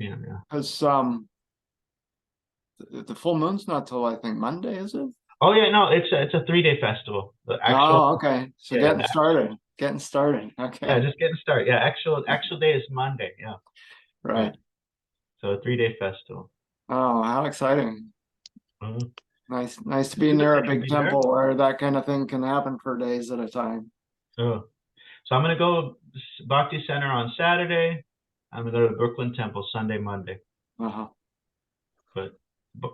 Yeah. Because the full moon's not till I think Monday, is it? Oh yeah, no, it's a 3-day festival. The actual. Oh, okay. So Yeah, getting started. Getting started. Okay. yeah, just getting started. Yeah, actual day is Monday. Yeah. Right. So a 3-day festival. Oh, how exciting. Mhm. Nice to be It's a good near a thing to big be there. temple where that kind of thing can happen for days at a time. So I'm gonna go Bhakti Center on Saturday. I'm gonna go to Brooklyn Temple Sunday, Monday. Uh-huh. But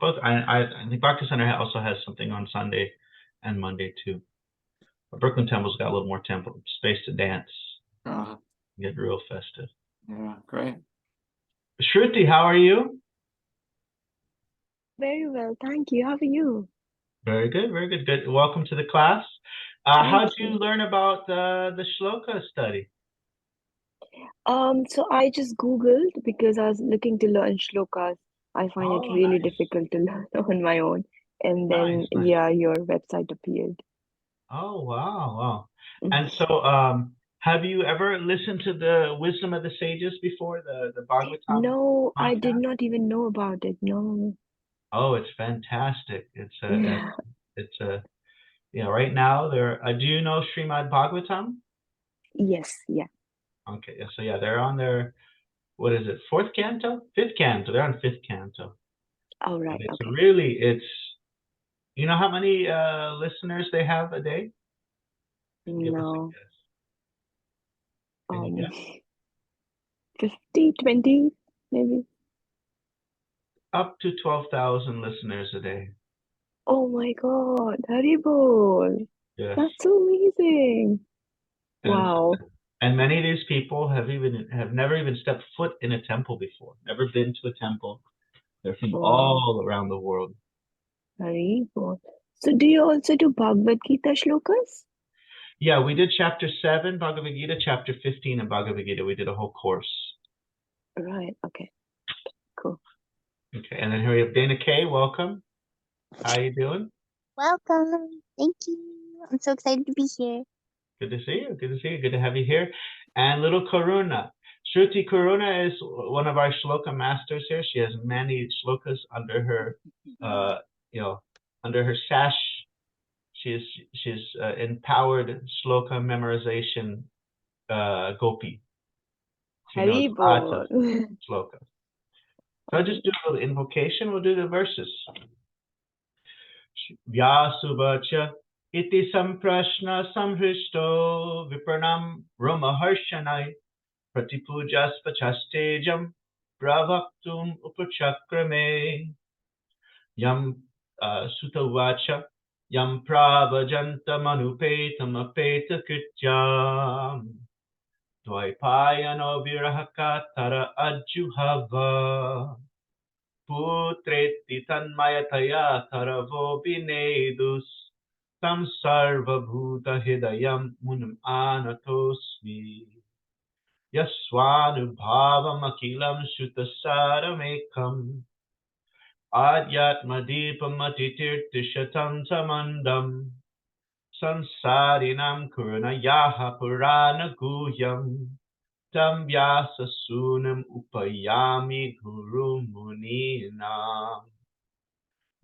both I think Bhakti Center also has something on Sunday and Monday too. But Brooklyn Temple's got a little more temple space to dance. Uh-huh. Get real festive. Yeah, great. Shruti, how are you? Very well, thank you. How are you? Very good, very good. Good. Welcome to the class. How Thank did you you. learn about the shloka study? So I just Googled because I was looking to learn shlokas. I find it Oh, really nice, difficult to learn on my own. And then, nice, nice. yeah, your website appeared. Oh, wow, wow. Mm. And so, have you ever listened to the Wisdom of the Sages before, the Bhagavatam No, I did podcast? not even know about it. No. Oh, it's fantastic. Yeah. It's a, right now they're, do you know Śrīmad Bhāgavatam? Yes, yeah. Okay, so yeah, they're on their, what is it, fourth canto? Fifth canto. They're on fifth canto. All And right, it's okay. really, you know how many listeners they have a day? Give us a No. guess. Can you guess? 50, 20, maybe. Up to 12,000 listeners a day. Oh my God, Haribol. Yes. That's so amazing. And Wow. and many of these people have never even stepped foot in a temple before, never been to a temple. They're from Wow. all around the world. Haribol. So do you also do Bhagavad Gita shlokas? Yeah, we did chapter 7 Bhagavad Gita, chapter 15 of Bhagavad Gita. We did a whole course. Right, okay. Cool. Okay, and then here we have Dana Kay. Welcome. How you doing? Welcome. Thank you. I'm so excited to be here. Good to see you. Good to see you. Good to have you here. And little Karuna. Shruti Karuna is one of our shloka masters here. She has many shlokas under her, under her sash. She's empowered shloka memorization gopi. She knows lots of Haribol. shlokas. So I'll just do a little invocation. We'll do the verses. Vyasuvacha iti samprashna samhrishto vipranam romaharshanai pratipujaspachastejam pravaktum upachakrame yam sutavacha yam pravajantam apeta krityam dvaipayano virahakatara ajuhava putreti tanmayataya taravo binedus tam sarvabhuta hidayam munam anatosmi yasvanubhavam akilam sutasaramekam adyatmadipam atitirtishatam samandam sansarinam kurunayaha purana guhyam tam vyasa sunam upayami guru munina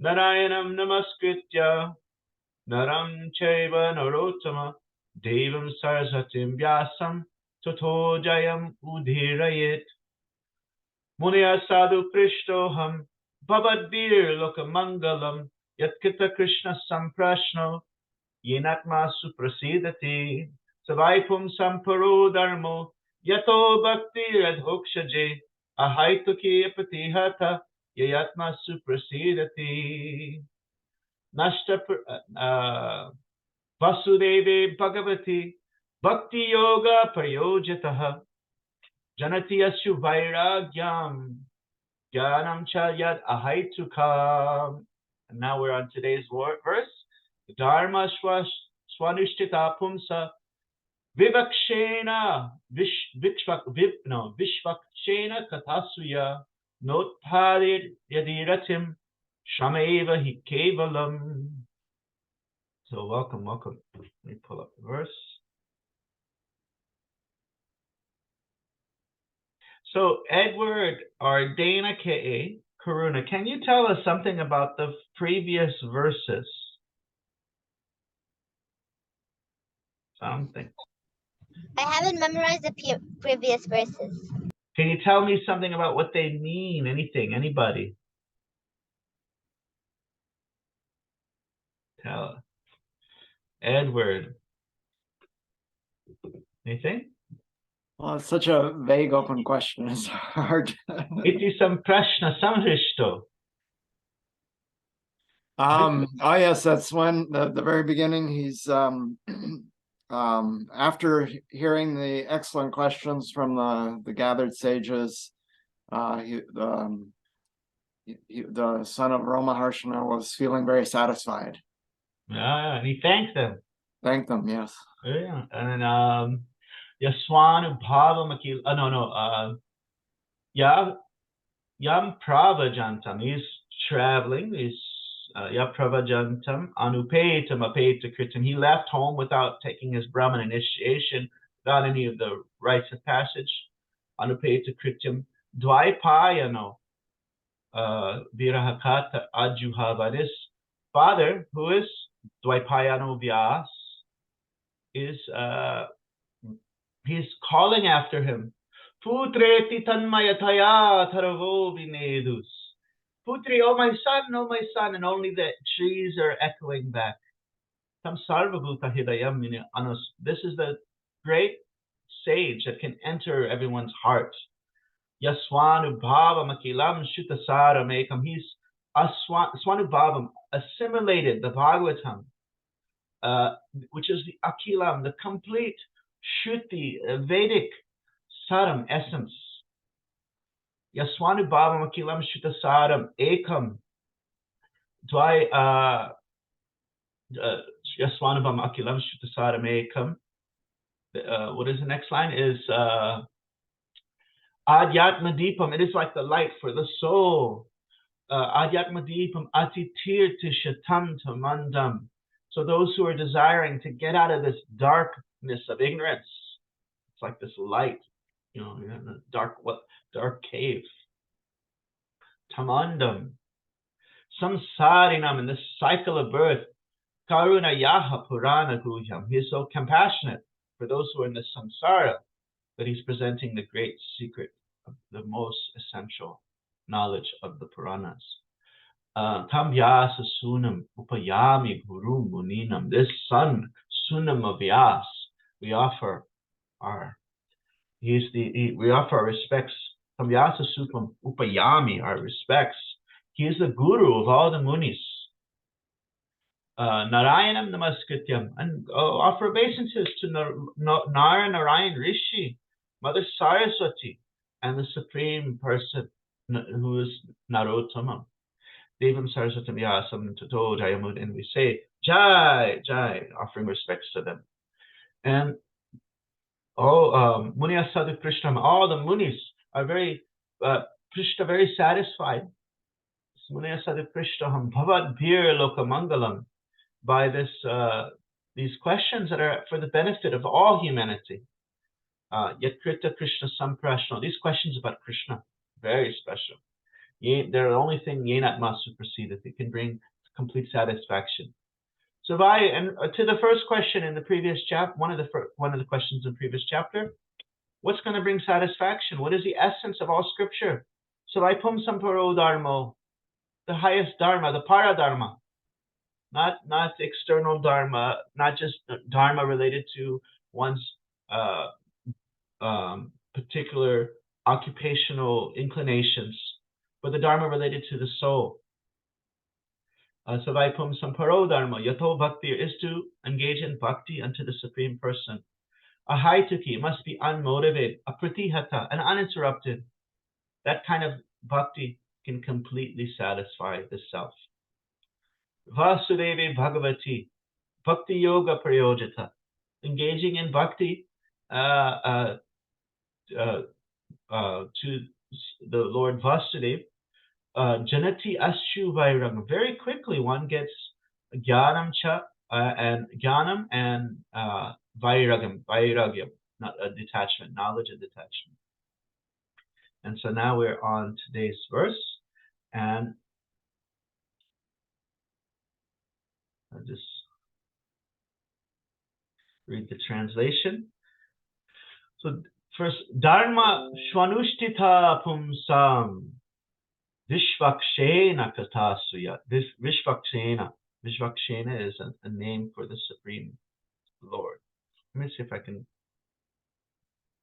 narayanam namaskritya naram chaiva narottama devam saraswatim vyasam tato jayam udhirayet Munya sadhu prishtoham bhavadir lokamangalam yatkita krishna samprashno yenatma suprasidati savaipum samparo dharmo yato bhakti adhokshaje ahaituki apatihata yayatma suprasidati nashta vasudeve bhagavati bhakti yoga prayojataha janati asyu vairagyam jnanam cha yad ahaitukam. And now we're on today's verse. Dharma swanushtita pumsa vivakshena vishvakshena katasuya notpadir yadiratim shameva hi kevalam. So welcome. Let me pull up the verse. So Edward or Dana K.A. Karuna, can you tell us something about the previous verses? Something. I haven't memorized the previous verses. Can you tell me something about what they mean? Anything? Anybody? Tell us. Edward. Anything? Well, it's such a vague open question. It's hard. Iti samprashna samhrishto. Oh yes, that's when the very beginning. He's after hearing the excellent questions from the gathered sages, the son of Ramaharshana was feeling very satisfied. Yeah, and he thanked them. Thanked them, yes. Yeah, and then Yaswanu Bhavamakil. Yam Pravajantam. He's traveling. He's Yapravajantam Anupetam Apeta Kritam. He left home without taking his Brahman initiation, without any of the rites of passage. Anupeta Kritam Dvaipayano Virahakata Ajuhava. His father, who is Dvaipayano Vyas, is he's calling after him. Putreti tanmayataya taravo vinedus. Putri, oh my son, and only the trees are echoing back. Tam sarvabhuta hidayam anus. This is the great sage that can enter everyone's heart. Yaswanu bhavam akilam shutasaram ekam. He's Swanu bhavam, assimilated the Bhagavatam, which is the akilam, the complete Shruti, Vedic Saram essence. Yaswanu bhavam akilam shuta saram ekam. Dvai Yaswanu bhavam akilam shuta saram ekam. What is the next line? Is Adhyatma Deepam. It is like the light for the soul. Adhyatma Deepam atitir tishatam tamandam. So those who are desiring to get out of this darkness of ignorance, it's like this light, in a dark cave. Tamandam. Samsarinam, in this cycle of birth. Karuna yaha purana guhyam. He is so compassionate for those who are in the samsara that he's presenting the great secret of the most essential knowledge of the Puranas. Tam vyasa sunam upayami guru muninam. This son, Sunam of Vyas, we offer our respects. Tam vyasa sunam upayami, our respects. He is the guru of all the munis. Narayanam namaskrityam, and offer obeisances to Narayan Rishi, Mother Saraswati, and the Supreme Person who is Narottamam. Devam Saraswatam Yasam Tato Jayamud, and we say Jai, Jai, offering respects to them. And Munya Sadhu Krishnam, all the munis are very Krishna, very satisfied. Munya Sadhu Krishnam Bhavad Bir Lokamangalam, by these questions that are for the benefit of all humanity. Yakrita Krishna Samprashna, these questions about Krishna, very special. They're the only thing Yenatma superseded. They can bring complete satisfaction. So to the first question in the previous chapter, one of the questions in the previous chapter, what's going to bring satisfaction? What is the essence of all scripture? So Vaipum Samparo Dharma, the highest Dharma, the Paradharma, not external Dharma, not just Dharma related to one's particular occupational inclinations, but the Dharma related to the soul. Savaipum Samparo Dharma, Yato Bhakti, is to engage in Bhakti unto the Supreme Person. Ahaituki must be unmotivated, apratihata, and uninterrupted. That kind of Bhakti can completely satisfy the self. Vasudevi Bhagavati, Bhakti Yoga Prayojita, engaging in Bhakti to the Lord Vasudev. Janati Ashu Vairagam. Very quickly one gets Jnanam and Vairagyam, not a detachment, knowledge and detachment. And so now we're on today's verse, and I'll just read the translation. So first, Dharma Shwanushtita Pumsam Vishvakshena Katasuya. This Vishvakshena is a name for the Supreme Lord. Let me see if I can.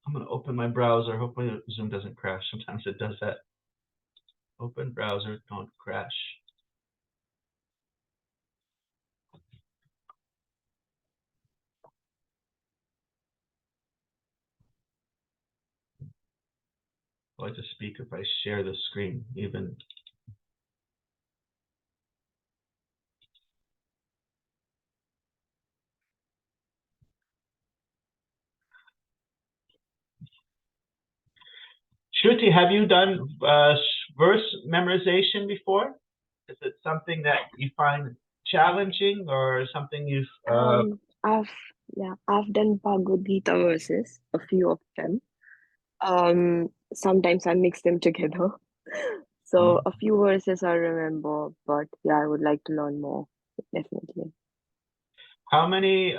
I'm going to open my browser. Hopefully Zoom doesn't crash. Sometimes it does that. Open browser, don't crash. I like to speak if I share the screen, even. Shruti, have you done verse memorization before? Is it something that you find challenging, or something you've? I've done Bhagavad Gita verses, a few of them. Sometimes I mix them together. So a few verses I remember, but yeah, I would like to learn more, definitely. How many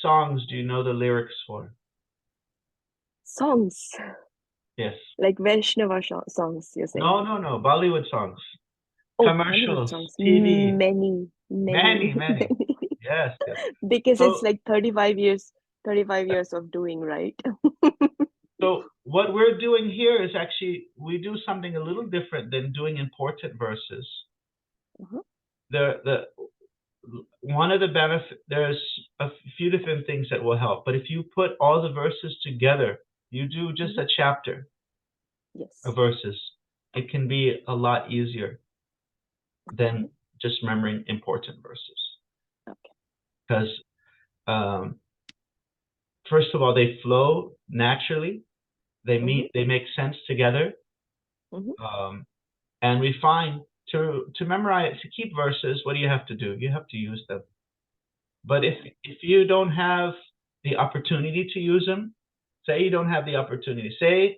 songs do you know the lyrics for? Songs, Yes. like Vaishnava songs, you're saying? No. Bollywood songs. Oh, Commercials, Bollywood songs. TV. Many. Many. Yes. Because So, it's like 35 years of doing, right? So what we're doing here is actually, we do something a little different than doing important verses. One of the benefits, there's a few different things that will help, but if you put all the verses together, you do just a chapter of verses, it can be a lot easier than just remembering important verses. Because first of all, they flow naturally, they make sense together, and we find to memorize, to keep verses, what do you have to do? You have to use them. But if you don't have the opportunity to use them, say you don't have the opportunity, say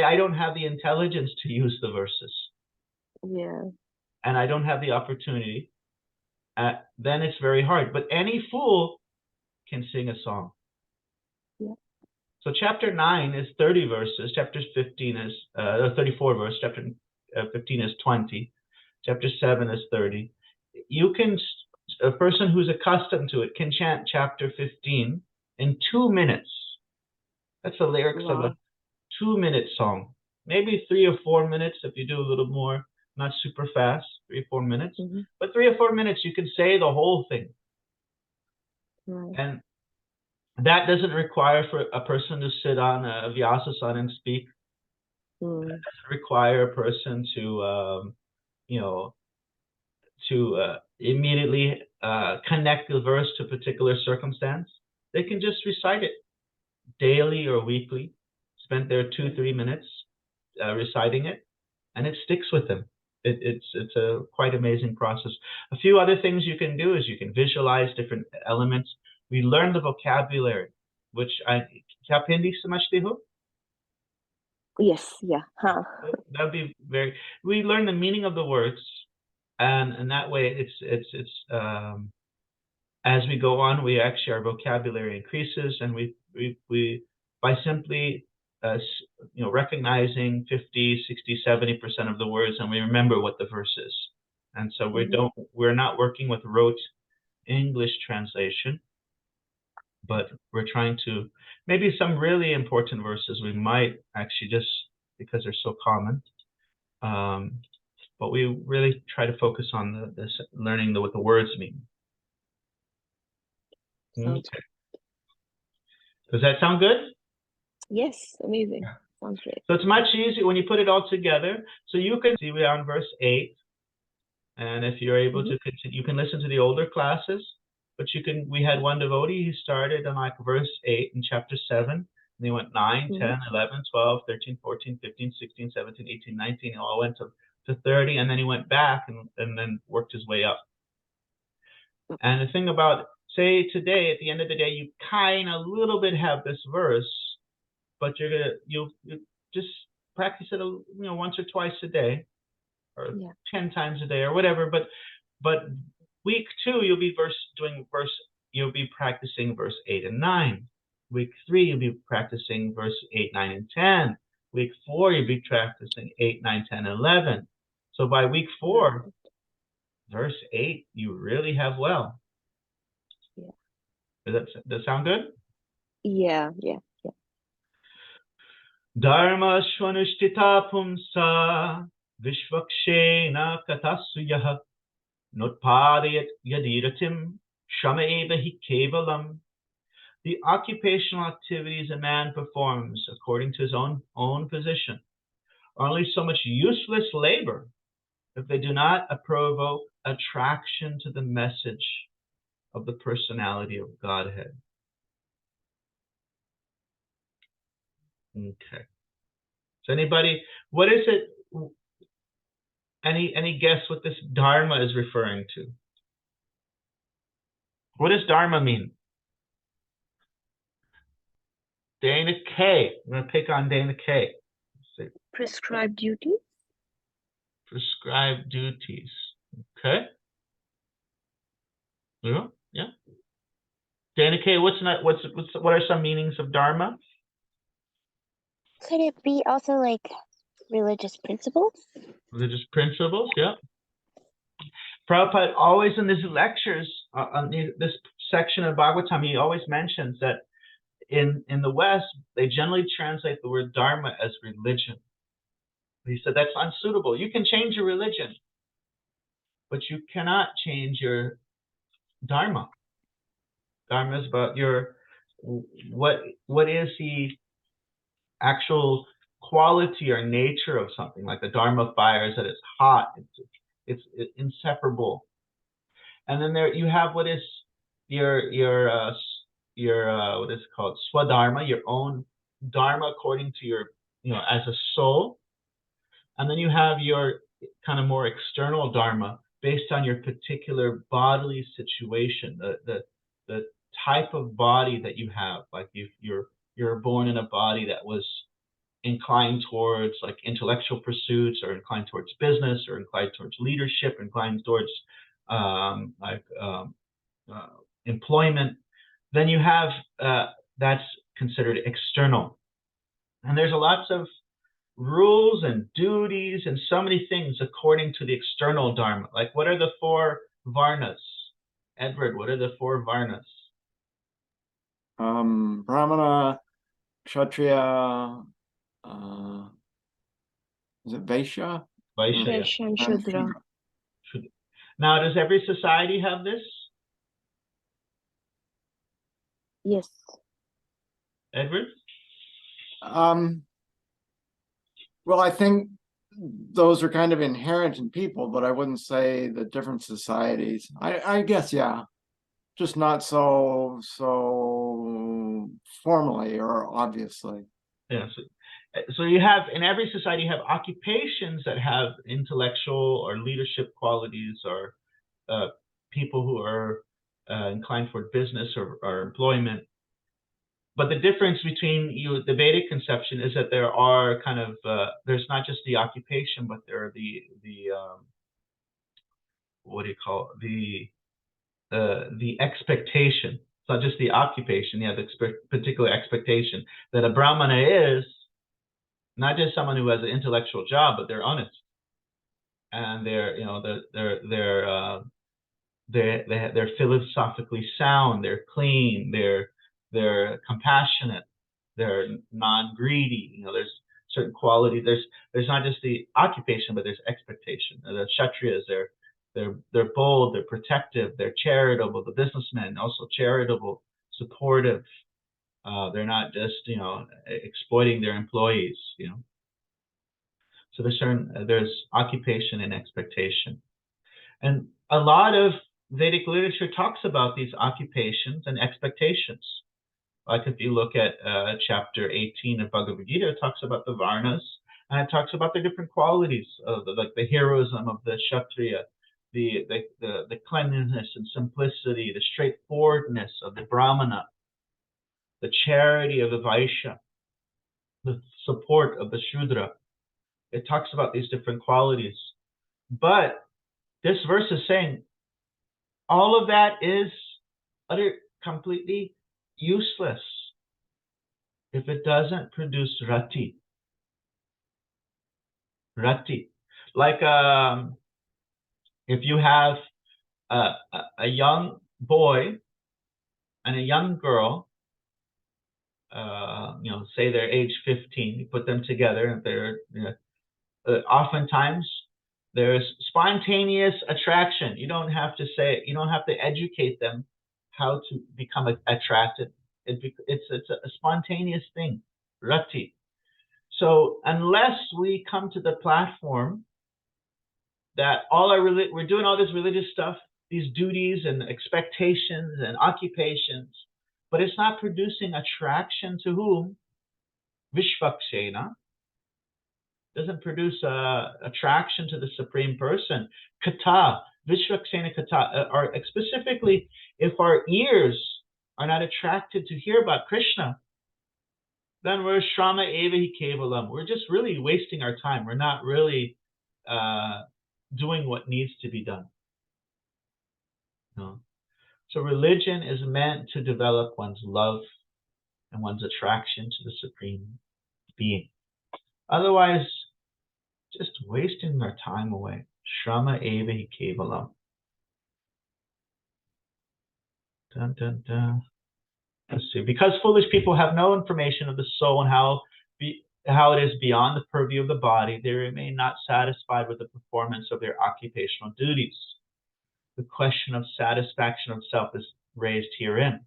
I don't have the intelligence to use the verses, and I don't have the opportunity, then it's very hard. But any fool can sing a song. So chapter 9 is 30 verses, chapter 15 is 34 verses, chapter 15 is 20, chapter 7 is 30. You can, a person who's accustomed to it can chant chapter 15 in 2 minutes. That's the lyrics of a 2-minute song. Maybe 3 or 4 minutes if you do a little more, not super fast, 3 or 4 minutes. But 3 or 4 minutes, you can say the whole thing. And that doesn't require for a person to sit on a Vyasasana and speak. It doesn't require a person to, immediately connect the verse to a particular circumstance. They can just recite it daily or weekly, spend their 2-3 minutes reciting it, and it sticks with them. It's a quite amazing process. A few other things you can do is you can visualize different elements. We learn the vocabulary, which kya Hindi samajhte ho? Yes, yeah. That'd be very. We learn the meaning of the words, and that way it's as we go on, we actually, our vocabulary increases, and we by simply recognizing 50, 60, 70% of the words, and we remember what the verse is. And so we're not working with rote English translation, but we're trying to, maybe some really important verses we might actually, just because they're so common, but we really try to focus on this learning what the words mean. Okay. Does that sound good? Yes, amazing. Sounds great. So it's much easier when you put it all together. So you can see we're on verse 8, and if you're able to continue, you can listen to the older classes. But we had one devotee, he started on like verse 8 in chapter 7, and he went 9, 10, 11, 12, 13, 14, 15, 16, 17, 18, 19, all went to 30, and then he went back and then worked his way up. And the thing about, say today, at the end of the day, you kind of a little bit have this verse, but you'll just practice it, once or twice a day, or 10 times a day, or whatever. But week 2, you'll be practicing verse 8 and 9. Week 3, you'll be practicing verse 8, 9, and 10. Week 4, you'll be practicing 8, 9, 10, 11. So by week 4, verse 8, you really have well. Yeah. Does that sound good? Yeah. Dharma shvanushtita pumsa vishvakshena katasuyah notpadayat yadiratim shama eva hi kevalam. The occupational activities a man performs according to his own position are only so much useless labor if they do not provoke attraction to the message of the personality of Godhead. Okay. So anybody, what is it? Any guess what this Dharma is referring to? What does Dharma mean? Dana K. I'm going to pick on Dana K. Prescribed duties. Prescribed duties. Okay. Yeah. Dana K. What are some meanings of Dharma? Could it be also like religious principles? Religious principles, yeah. Prabhupada always in his lectures, on this section of Bhagavatam, he always mentions that in the West, they generally translate the word Dharma as religion. He said that's unsuitable. You can change your religion, but you cannot change your Dharma. Dharma is about what is the actual quality or nature of something. Like the Dharma fire is that it's hot, it's inseparable. And then there you have what is your what is it called, Swadharma, your own Dharma according to your, as a soul. And then you have your kind of more external Dharma based on your particular bodily situation, the type of body that you have. Like you're born in a body that was inclined towards like intellectual pursuits, or inclined towards business, or inclined towards leadership, inclined towards employment. Then you have that's considered external. And there's lots of rules and duties and so many things according to the external Dharma. Like, what are the 4 Varnas? Edward, what are the 4 Varnas? Brahmana, Kshatriya, is it Vaishya? Vaishya. and Shudra. Now, does every society have this? Yes. Edward? Well, I think those are kind of inherent in people, but I wouldn't say that different societies. I guess, yeah, just not so formally or obviously. Yeah. So you have, in every society, you have occupations that have intellectual or leadership qualities, or people who are inclined toward business or employment. But the difference between the Vedic conception is that there are kind of there's not just the occupation, but there are the what do you call it? The expectation. It's not just the occupation. You have the particular expectation that a Brahmana is not just someone who has an intellectual job, but they're honest, and they're philosophically sound. They're clean. They're compassionate. They're non-greedy. There's certain quality. There's not just the occupation, but there's expectation. The Kshatriyas, they're bold. They're protective. They're charitable. The businessmen also charitable, supportive. They're not just exploiting their employees. So there's occupation and expectation, and a lot of Vedic literature talks about these occupations and expectations. Like if you look at chapter 18 of Bhagavad Gita, it talks about the Varnas, and it talks about the different qualities of the heroism of the Kshatriya, the cleanliness and simplicity, the straightforwardness of the Brahmana, the charity of the Vaishya. the support of the Shudra. It talks about these different qualities. But this verse is saying all of that is completely useless if it doesn't produce rati. Rati. Like if you have a young boy and a young girl, say they're age 15, you put them together, and they're oftentimes there's spontaneous attraction. You don't have to educate them how to become attracted. It's a spontaneous thing, rati. So unless we come to the platform that we're doing all this religious stuff, these duties and expectations and occupations, but it's not producing attraction to whom? Vishvakshena. Doesn't produce attraction to the Supreme Person. Kata, Vishvakshena Kata, or specifically, if our ears are not attracted to hear about Krishna, then we're Shrama Evahi Kevalam. We're just really wasting our time. We're not really doing what needs to be done. No. So religion is meant to develop one's love and one's attraction to the Supreme Being. Otherwise, just wasting their time away. Shrama Evahi Kevalam. Dun, dun, dun. Let's see. Because foolish people have no information of the soul and how it is beyond the purview of the body, they remain not satisfied with the performance of their occupational duties. The question of satisfaction of self is raised herein.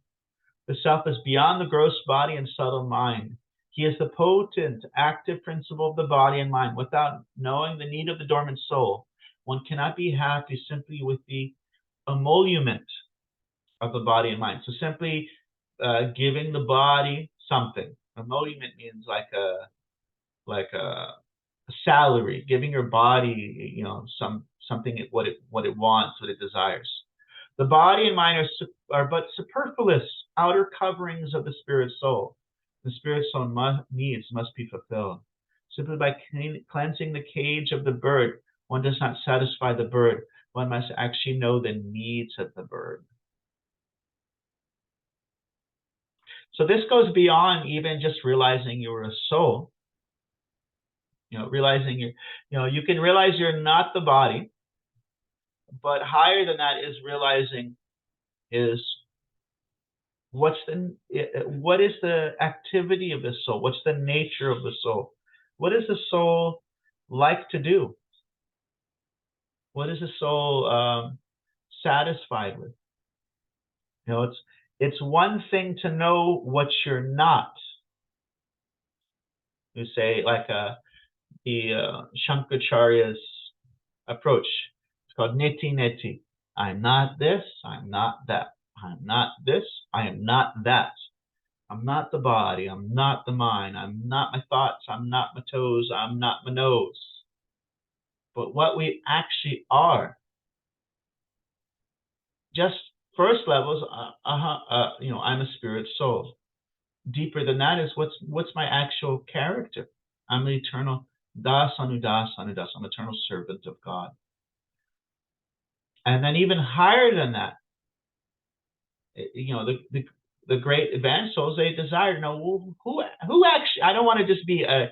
The self is beyond the gross body and subtle mind. He is the potent, active principle of the body and mind. Without knowing the need of the dormant soul, one cannot be happy simply with the emolument of the body and mind. So simply giving the body something. Emolument means like a salary, giving your body, something what it wants, what it desires. The body and mind are but superfluous outer coverings of the spirit soul. The spirit soul needs must be fulfilled. Simply by cleansing the cage of the bird, one does not satisfy the bird. One must actually know the needs of the bird. So this goes beyond even just realizing you're a soul. Realizing you can realize you're not the body, but higher than that is realizing what is the activity of the soul? What's the nature of the soul? What is the soul like to do? What is the soul satisfied with? It's one thing to know what you're not. You say like the Shankaracharya's approach. It's called neti neti. I'm not this, I'm not that. I'm not this, I am not that. I'm not the body, I'm not the mind, I'm not my thoughts, I'm not my toes, I'm not my nose. But what we actually are, just first level is, I'm a spirit soul. Deeper than that is what's my actual character. I'm the eternal das anudas anudas. I'm eternal servant of God. And then even higher than that, the great advanced souls, they desire to know who actually. I don't want to just be a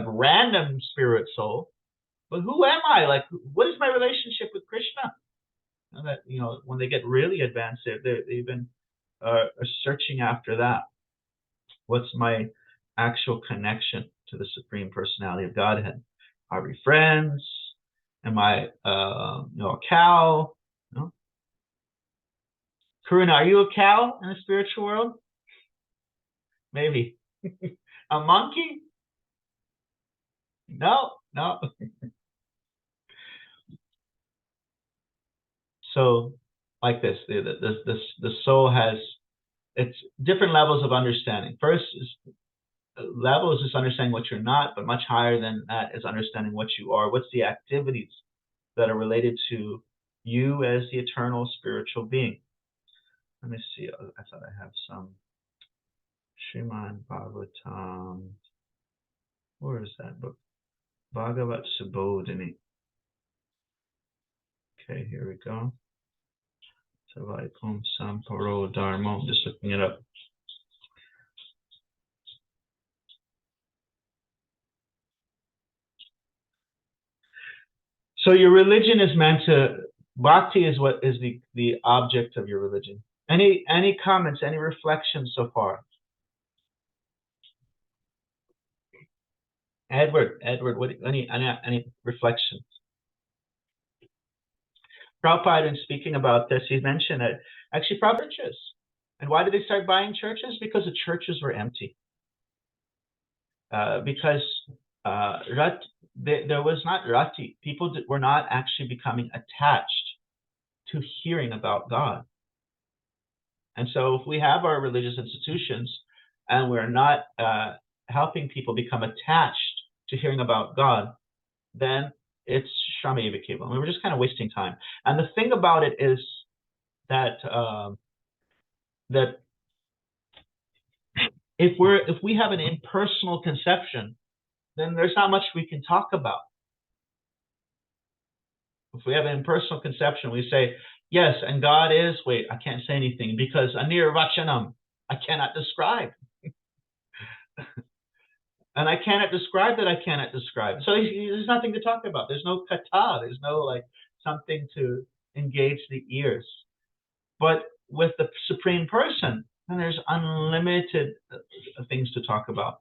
random spirit soul, but who am I? Like, what is my relationship with Krishna? And that when they get really advanced, they've been searching after that. What's my actual connection to the Supreme Personality of Godhead? Are we friends? Am I a cow? No. Karuna, are you a cow in the spiritual world? Maybe. A monkey? No. So, like this, the soul has its different levels of understanding. First level is just understanding what you're not, but much higher than that is understanding what you are. What's the activities that are related to you as the eternal spiritual being? Let me see. I thought I have some Śrīmad Bhāgavatam. Where is that book? Bhagavat Subodhini. Okay, here we go. Savaikum Samparo Dharma. I'm just looking it up. So your religion is meant to, bhakti is what is the object of your religion. Any comments, any reflections so far? Edward, what any reflections? Prabhupada, in speaking about this, he mentioned that actually Prabhupada churches. And why did they start buying churches? Because the churches were empty. Because there was not rati. People were not actually becoming attached to hearing about God. And so if we have our religious institutions and we're not helping people become attached to hearing about God, then it's Shrama Eva Kevalam. I mean, we're just kind of wasting time. And the thing about it is that that if we have an impersonal conception, then there's not much we can talk about. If we have an impersonal conception, we say, yes, and God is, wait, I can't say anything because Anir Vachanam, I cannot describe. And I cannot describe that I cannot describe. So there's nothing to talk about. There's no kata. There's no like something to engage the ears. But with the Supreme Person, then there's unlimited things to talk about.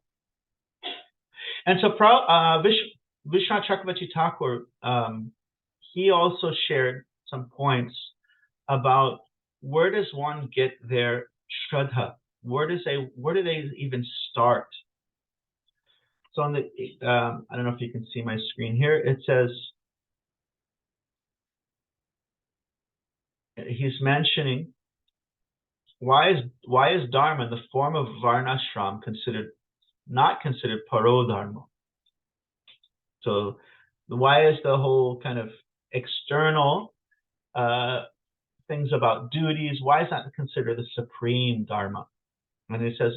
And so Vishwanath Chakravarti Thakur, he also shared some points about where does one get their shraddha? Where do they even start? So on the I don't know if you can see my screen here. It says he's mentioning why is Dharma in the form of Varnashram not considered paro dharma? So why is the whole kind of external things about duties, why is that considered the supreme dharma? And it says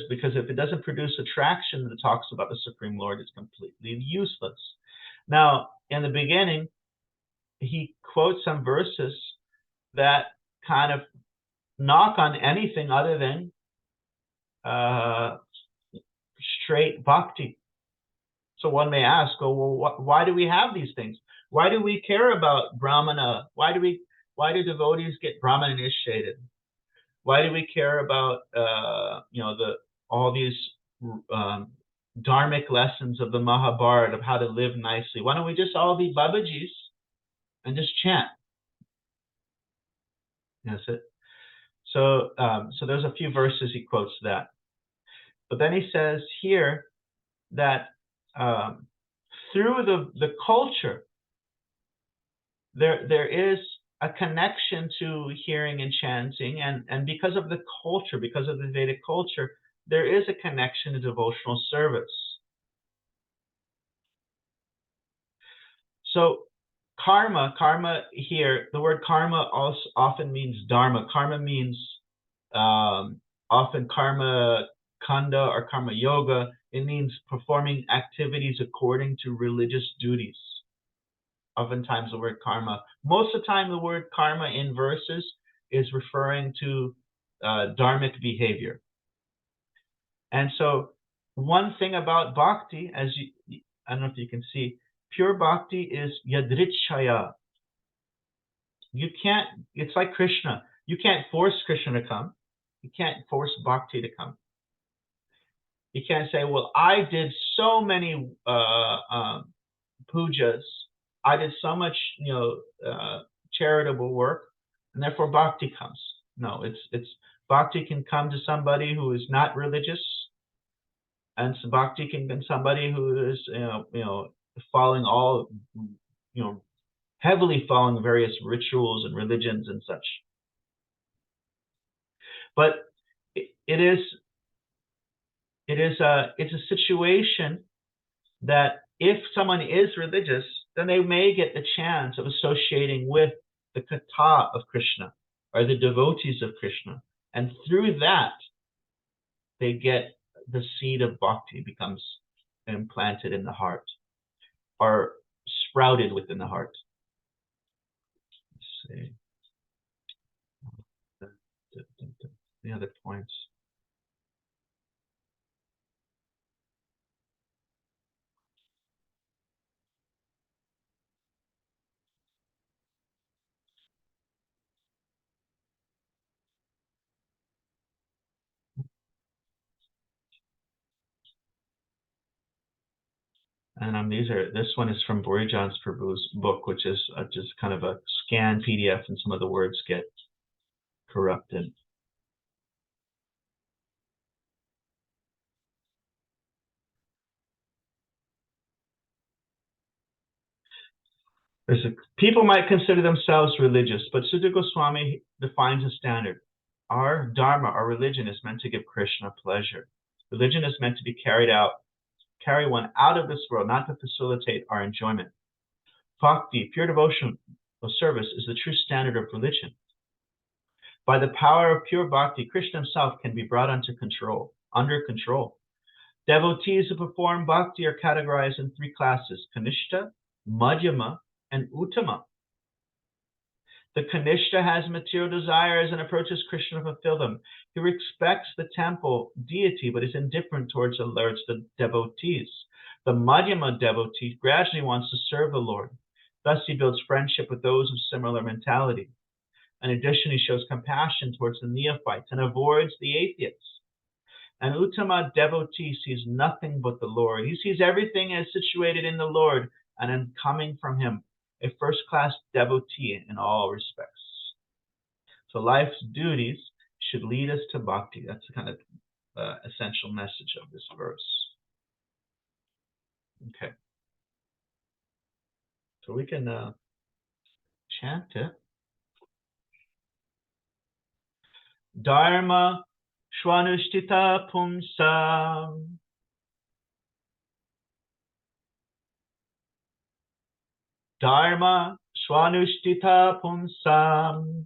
because if it doesn't produce attraction that talks about the Supreme Lord, it's completely useless. Now, in the beginning, he quotes some verses that kind of knock on anything other than straight bhakti. So one may ask, oh, well, why do we have these things? Why do we care about brahmana? Why do devotees get brahmana initiated? Why do we care about all these dharmic lessons of the Mahabharata of how to live nicely? Why don't we just all be Babajis and just chant? That's it. So there's a few verses he quotes that, but then he says here that through the culture, there is a connection to hearing and chanting, and because of the culture, because of the Vedic culture, there is a connection to devotional service. So karma here, the word karma also often means dharma. Karma means often karma kanda or karma yoga. It means performing activities according to religious duties. Oftentimes the word karma. Most of the time the word karma in verses is referring to dharmic behavior. And so one thing about bhakti, I don't know if you can see, pure bhakti is yadrichaya. You can't, it's like Krishna. You can't force Krishna to come. You can't force bhakti to come. You can't say, well, I did so many pujas. I did so much, charitable work, and therefore bhakti comes. No, it's bhakti can come to somebody who is not religious, and so bhakti can be somebody who is, following all, heavily following various rituals and religions and such. But it's a situation that if someone is religious, then they may get the chance of associating with the kata of Krishna or the devotees of Krishna. And through that, they get the seed of bhakti becomes implanted in the heart, or sprouted within the heart. Let's see. The other points. And this one is from Borijan's Prabhu's book, which is just kind of a scanned PDF, and some of the words get corrupted. People might consider themselves religious, but Sutta Goswami defines a standard. Our Dharma, our religion, is meant to give Krishna pleasure. Religion is meant to be carry one out of this world, not to facilitate our enjoyment. Bhakti, pure devotion of service, is the true standard of religion. By the power of pure bhakti, Krishna himself can be brought under control. Devotees who perform bhakti are categorized in 3 classes: Kanishta, Madhyama, and Uttama. The Kanishta has material desires and approaches Krishna to fulfill them. He respects the temple deity, but is indifferent towards the devotees. The Madhyama devotee gradually wants to serve the Lord. Thus, he builds friendship with those of similar mentality. In addition, he shows compassion towards the neophytes and avoids the atheists. An Uttama devotee sees nothing but the Lord. He sees everything as situated in the Lord and in coming from him, a first-class devotee in all respects. So life's duties should lead us to bhakti. That's the kind of essential message of this verse. Okay. So we can chant it. Dharma Shwanushtita Pumsam. Dharma Shwanushtita Pumsam.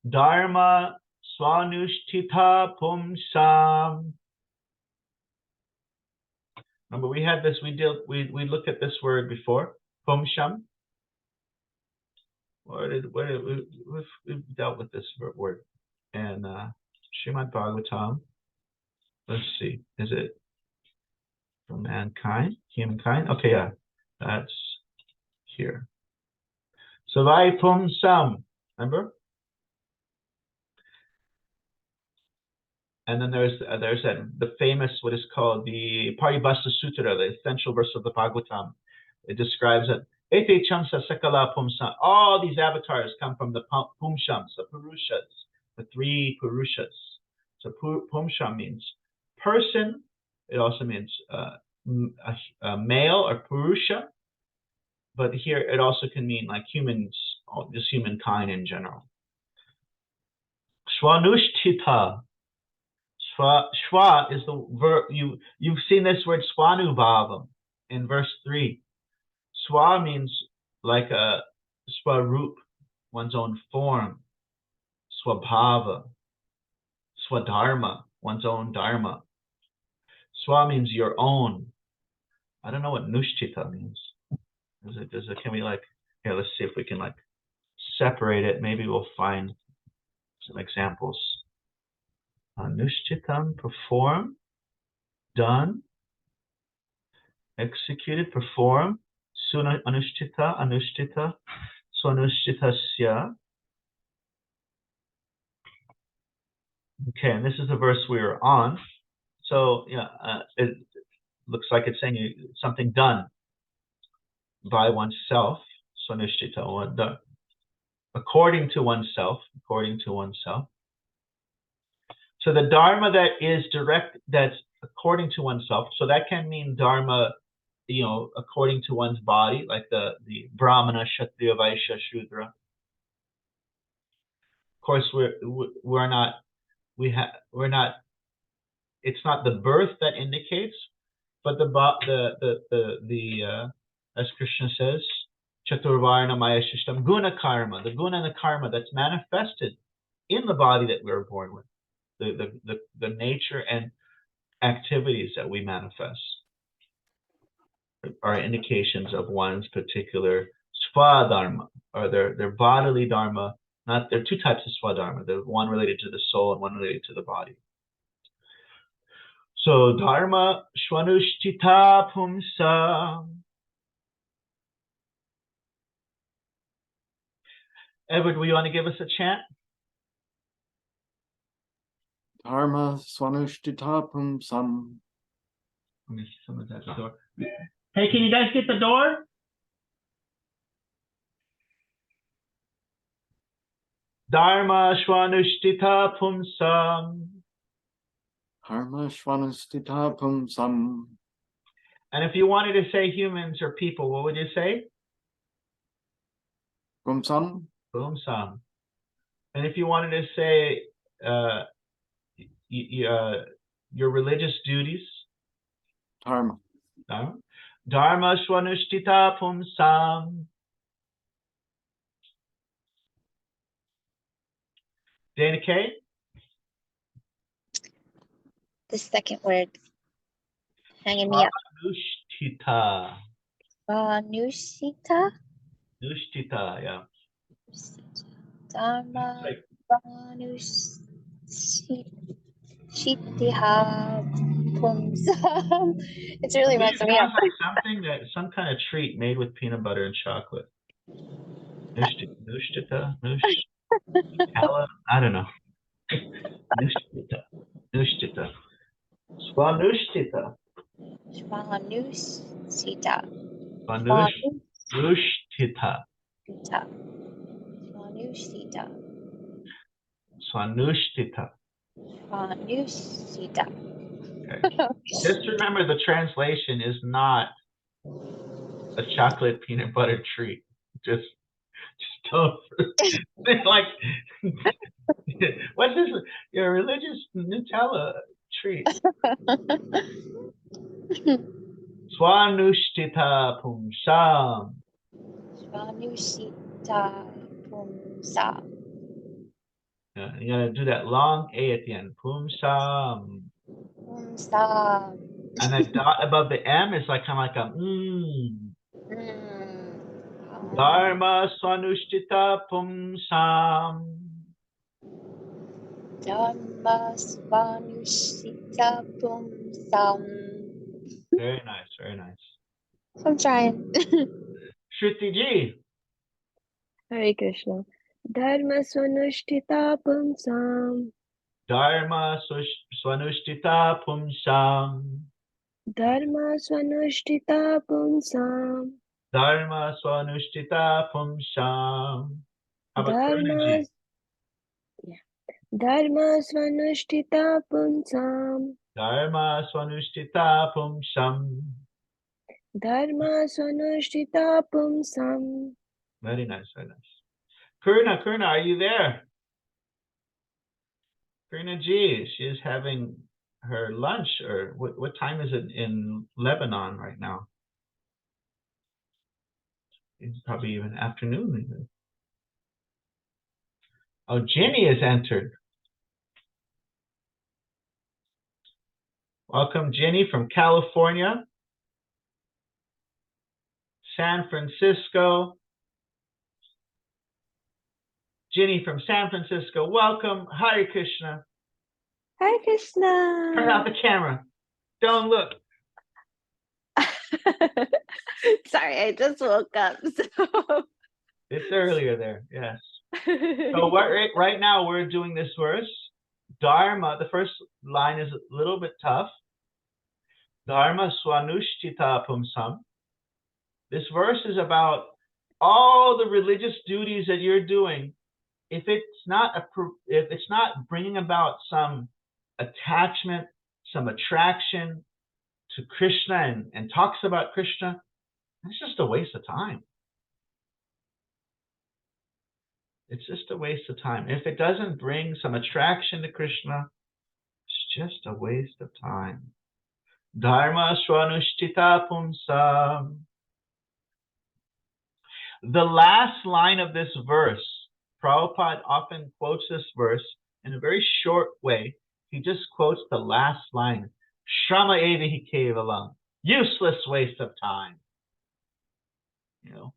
Dharma Swanushtita Pumsam. Remember, we had this, we looked at this word before, Pumsham. We've dealt with this word. And Śrīmad Bhāgavatam, let's see, is it for mankind, humankind? Okay, yeah, that's here. Savai Pumsam, remember? And then there's the famous, what is called the Paribhasa Sutra, the essential verse of the Bhagavatam. It describes that Ete Chamsa Sakala Pumsam. All these avatars come from the Pumshams, the Purushas, the 3 Purushas. So Pumsham means person. It also means a male or Purusha. But here it also can mean like humans, just humankind in general. Swanushtita. Shwa is the verb. You've seen this word Swanubhavam in verse 3. Swa means like a Swarup, one's own form. Swabhava, Swadharma, one's own dharma. Swa means your own. I don't know what Nushtita means. Can we like, here, let's see if we can like separate it. Maybe we'll find some examples. Anushchitam, perform, done, executed, perform. Suna anushtita, anushtita, swanushitasya. Okay, and this is the verse we were on. So yeah, it looks like it's saying something done by oneself. Swanushtita, according to oneself, according to oneself. So the dharma that is direct, that's according to oneself. So that can mean dharma, according to one's body, like the Brahmana, Kshatriya, Vaishya, Shudra. Of course, we're not. It's not the birth that indicates, but the as Krishna says, Chaturvarna Maya Shishtam Guna Karma, the guna and the karma that's manifested in the body that we're born with. the nature and activities that we manifest are indications of one's particular swadharma, or their bodily dharma. Not, there are two types of swadharma. There's one related to the soul and one related to the body. So dharma shwanushtita pumsa. Edward, will you want to give us a chant? Dharma swanushtita pumsam. Let me see, someone's at the door. Hey, can you guys get the door? Dharma shwanushtita pumsam. Dharma swanushtita pumsam. And if you wanted to say humans or people, what would you say? Pumsam. Pumsam. And if you wanted to say your religious duties? Dharma. Dharma swanushtita pumsam. Dana K? The second word. Hanging me up. Swanushtita. Vanushita. Nushtita, yeah. Dharma. Like, Vanushitiha pumsam. It's really messing me up. Like some kind of treat made with peanut butter and chocolate. Nushtita, Nushtita, I don't know. Nushtita. Swanushtita. Swanushita. Swanushtita. Swanushita. Swanushtita. Swanushita. Okay. Just remember, the translation is not a chocolate peanut butter treat. Just don't like what's this? Your religious Nutella treat. Swanushtita pumsam. Swanushita pumsam. Yeah, you gotta do that long A at the end. Pumsam. Pumsam. And that dot above the M is like kind of like a Dharma swanushtita pumsam. Dharma swanushita pumsam. Very nice, very nice. I'm trying. Shruti ji. Hare Krishna. Dharma swanushtita pumsam. Dharma swanushtita pumsam. Dharma swanushtita pumsam. Dharma swanushtita pumsam. How about Karuna ji? Dharma swanushtita pumsam. Dharma swanushtita pumsam. Dharma swanushtita pumsam. Very nice, very nice. Karuna, are you there? Karuna ji, she is having her lunch, or what time is it in Lebanon right now? It's probably even afternoon. Even. Oh, Ginny has entered. Welcome, Ginny from California, San Francisco. Ginny from San Francisco, welcome. Hare Krishna. Hare Krishna. Turn off the camera. Don't look. Sorry, I just woke up. So. It's earlier there, yes. So right now we're doing this verse. Dharma, the first line is a little bit tough. Dharma swanushtita pumsam. This verse is about all the religious duties that you're doing. If it's not bringing about some attachment, some attraction to Krishna and talks about Krishna, it's just a waste of time. It's just a waste of time. If it doesn't bring some attraction to Krishna, it's just a waste of time. Dharma swanushtita pumsam. The last line of this verse, Prabhupada often quotes this verse in a very short way. he just quotes the last line, Shrama eva hi kevalam, useless waste of time. You know,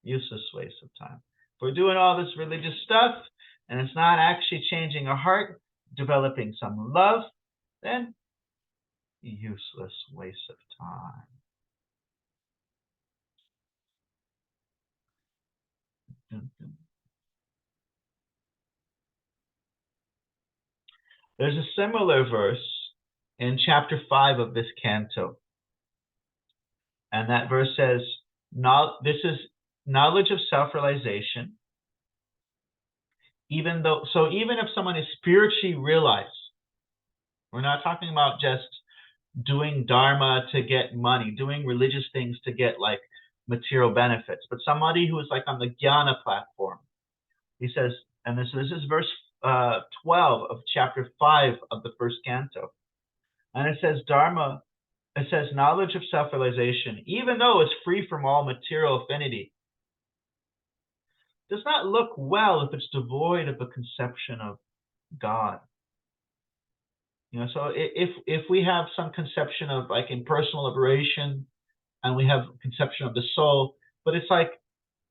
useless waste of time. If we're doing all this religious stuff and it's not actually changing our heart, developing some love, then useless waste of time. There's a similar verse in chapter 5 of this canto. And that verse says, this is knowledge of self-realization. Even if someone is spiritually realized, we're not talking about just doing Dharma to get money, doing religious things to get like material benefits, but somebody who is like on the Jnana platform. He says, and this is verse 12 of chapter 5 of the first canto. And it says Dharma, it says knowledge of self-realization, even though it's free from all material affinity, does not look well if it's devoid of a conception of God. You know, so if we have some conception of like impersonal liberation, and we have conception of the soul, but it's like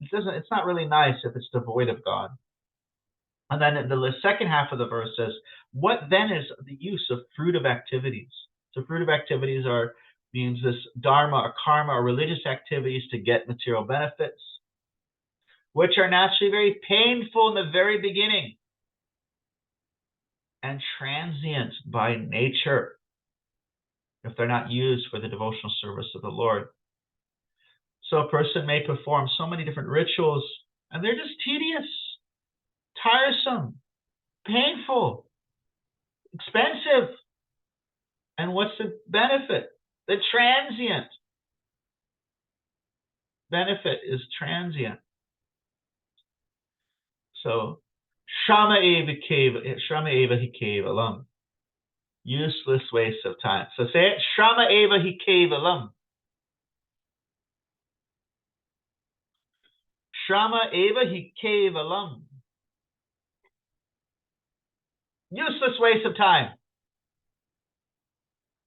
it's not really nice if it's devoid of God. And then the second half of the verse says, what then is the use of fruitive activities? So fruitive activities means this dharma or karma or religious activities to get material benefits, which are naturally very painful in the very beginning and transient by nature if they're not used for the devotional service of the Lord. So a person may perform so many different rituals and they're just tedious, tiresome, painful, expensive. And what's the benefit? The transient benefit is transient. So Shrama eva hi kevalam, useless waste of time. So say it, Shrama eva hi kevalam. Shrama eva hi kevalam. Useless waste of time.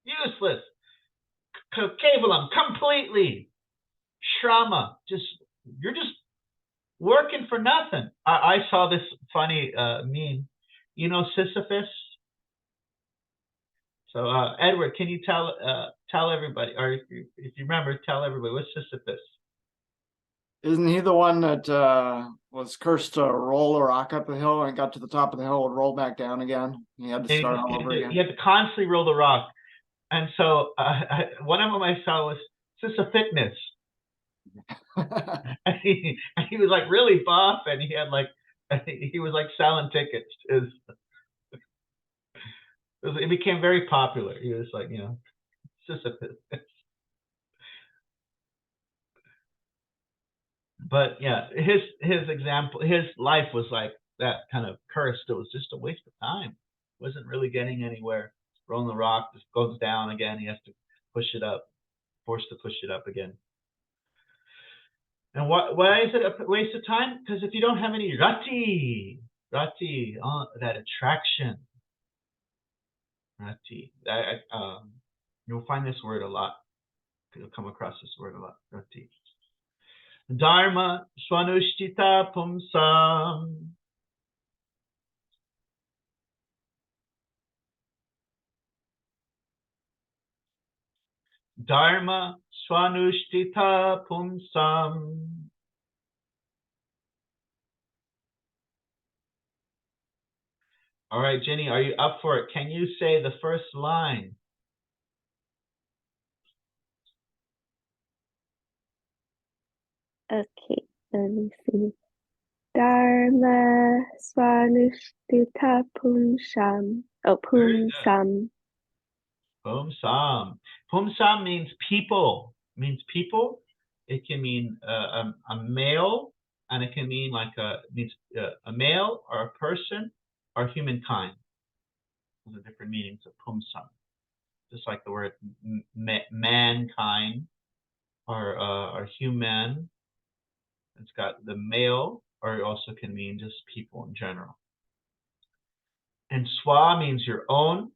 Useless. Kevalam, completely. Shrama, you're just working for nothing. I saw this funny meme. You know Sisyphus? So Edward, can you tell everybody, or if you remember, tell everybody, what's Sisyphus? Isn't he the one that was cursed to roll a rock up a hill and got to the top of the hill and roll back down again? He had to start all over again. He had to constantly roll the rock. And so one of them I saw was Sisyphitness. and he was like really buff, and he was like selling tickets. It became very popular. He was like, Sisyphus. But yeah, his example, his life was like that, kind of cursed. It was just a waste of time. Wasn't really getting anywhere. Rolling the rock, just goes down again. He has to push it up, forced to push it up again. And why is it a waste of time? Because if you don't have any rati, that attraction, rati, you'll find this word a lot. You'll come across this word a lot, rati. Dharma swanushtita pumsam. Dharma swanushtita pumsam. All right, Jenny, are you up for it? Can you say the first line? Okay, let me see. Dharma swanushtita pumsam. Oh, pumsam. Pumsam. Pumsam means people. It can mean a male, and it can mean a male or a person or humankind. Those are different meanings of pumsam. Just like the word mankind or human. It's got the male, or it also can mean just people in general. And Swa means your own,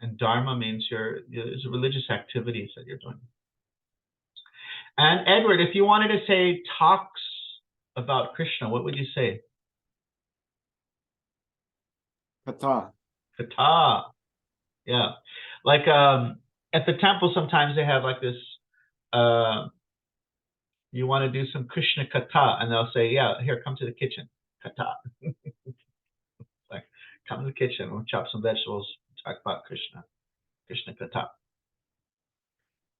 and Dharma means your religious activities that you're doing. And Edward, if you wanted to say talks about Krishna, what would you say? Katha. Katha. Yeah. Like at the temple, sometimes they have like this, you want to do some Krishna Katha, and they'll say, yeah, here, come to the kitchen. Katha. Like, come to the kitchen, we'll chop some vegetables, talk about Krishna. Krishna Katha.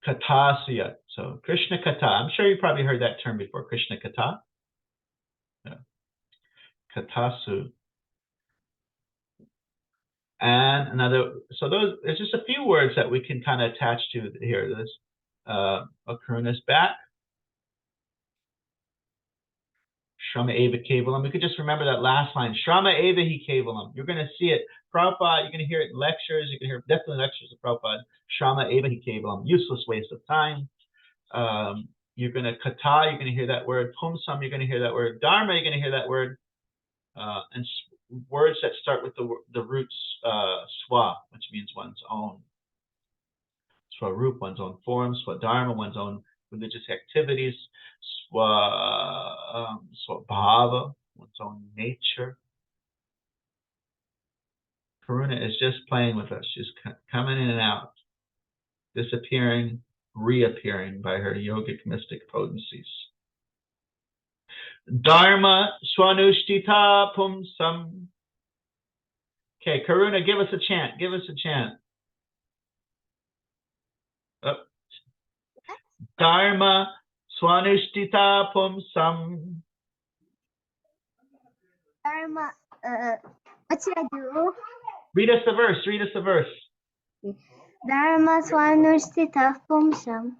Kathasya. So Krishna Katha. I'm sure you probably heard that term before. Krishna Katha. Yeah. Kathasu. And another, so there's just a few words that we can kind of attach to here. This Karuna's back. Shrama Eva Kevalam. We could just remember that last line. Shrama Eva Hi Kevalam. You're going to see it. Prabhupada, you're going to hear it in lectures. You can hear definitely lectures of Prabhupada. Shrama Eva Hi Kevalam. Useless waste of time. You're going to Kata, you're going to hear that word. Pumsam, you're going to hear that word. Dharma, you're going to hear that word. And words that start with the roots Swa, which means one's own. Swarup, one's own form. Swadharma, one's own religious activities. Swabhava, one's own nature. Karuna is just playing with us. She's coming in and out, disappearing, reappearing by her yogic mystic potencies. Dharma swanushtita pumsam. Okay, Karuna, give us a chant. Give us a chant. Oh. Dharma swanushtita pumsam. Dharma, what should I do? Read us the verse. Read us the verse. Dharma swanushtita pumsam.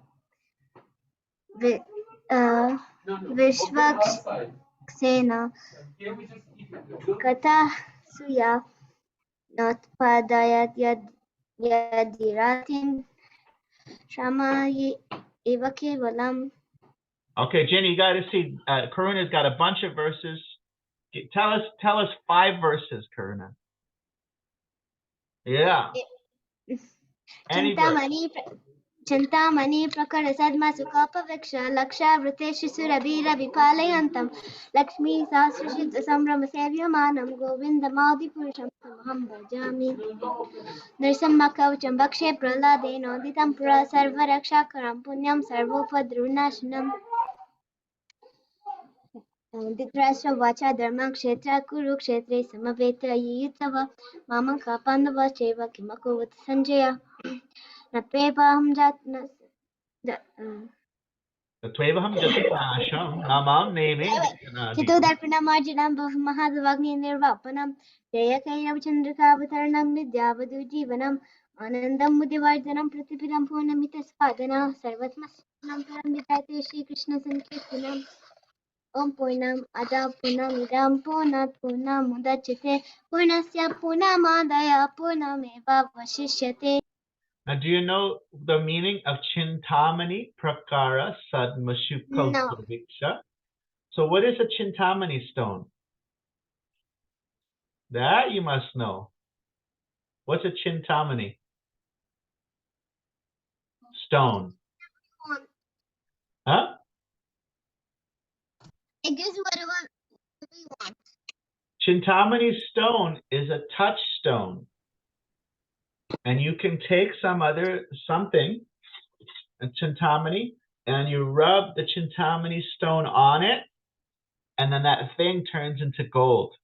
Vishvaksena Katha Suya Notpadayat Yadiratin Shama Eva Kevalam. Okay, Jenny, you got to see. Karuna's got a bunch of verses. Tell us 5 verses, Karuna. Yeah. Chintamani Prakara Sadma Sukhapaviksha Laksha Vriteshi Surabira Vipalayantam Lakshmi Sasrashita Sambrama Sevyamanam Govinda Madi Purusham Samaham Bhajami Nirsamma Kavacham Bakshe Pralade Noditam Pura Sarva Rakshakaram Punyam Sarvopadrunashanam Dikrashra Vacha Dharma Kshetra Kuru Kshetre Samaveta Yitava Mamanka Pandava Cheva Kimakovat Sanjaya Napevaham Jatna Tvevaham jatinasham namam neme. Chito Darpanam Arjanam Mahadavagni Nirvapanam Jaya Kairav Chandrakavataranam Vidyavadu Jivanam Anandam Mudivarjanam Pratipidam Punamita Spadana Sarvatmasam Param Vidate Shri Krishna Sankirtanam Om Punam Ada Punam Idam Punat Punam Mudachate Punasya Punamadaya Punameva Vashishyate. Now, do you know the meaning of Chintamani Prakara Sadmashukalpaviksha? So what is a Chintamani stone? That you must know. What's a Chintamani stone? Huh? It gives whatever we want. Chintamani stone is a touchstone. And you can take something, a Chintamani, and you rub the Chintamani stone on it, and then that thing turns into gold.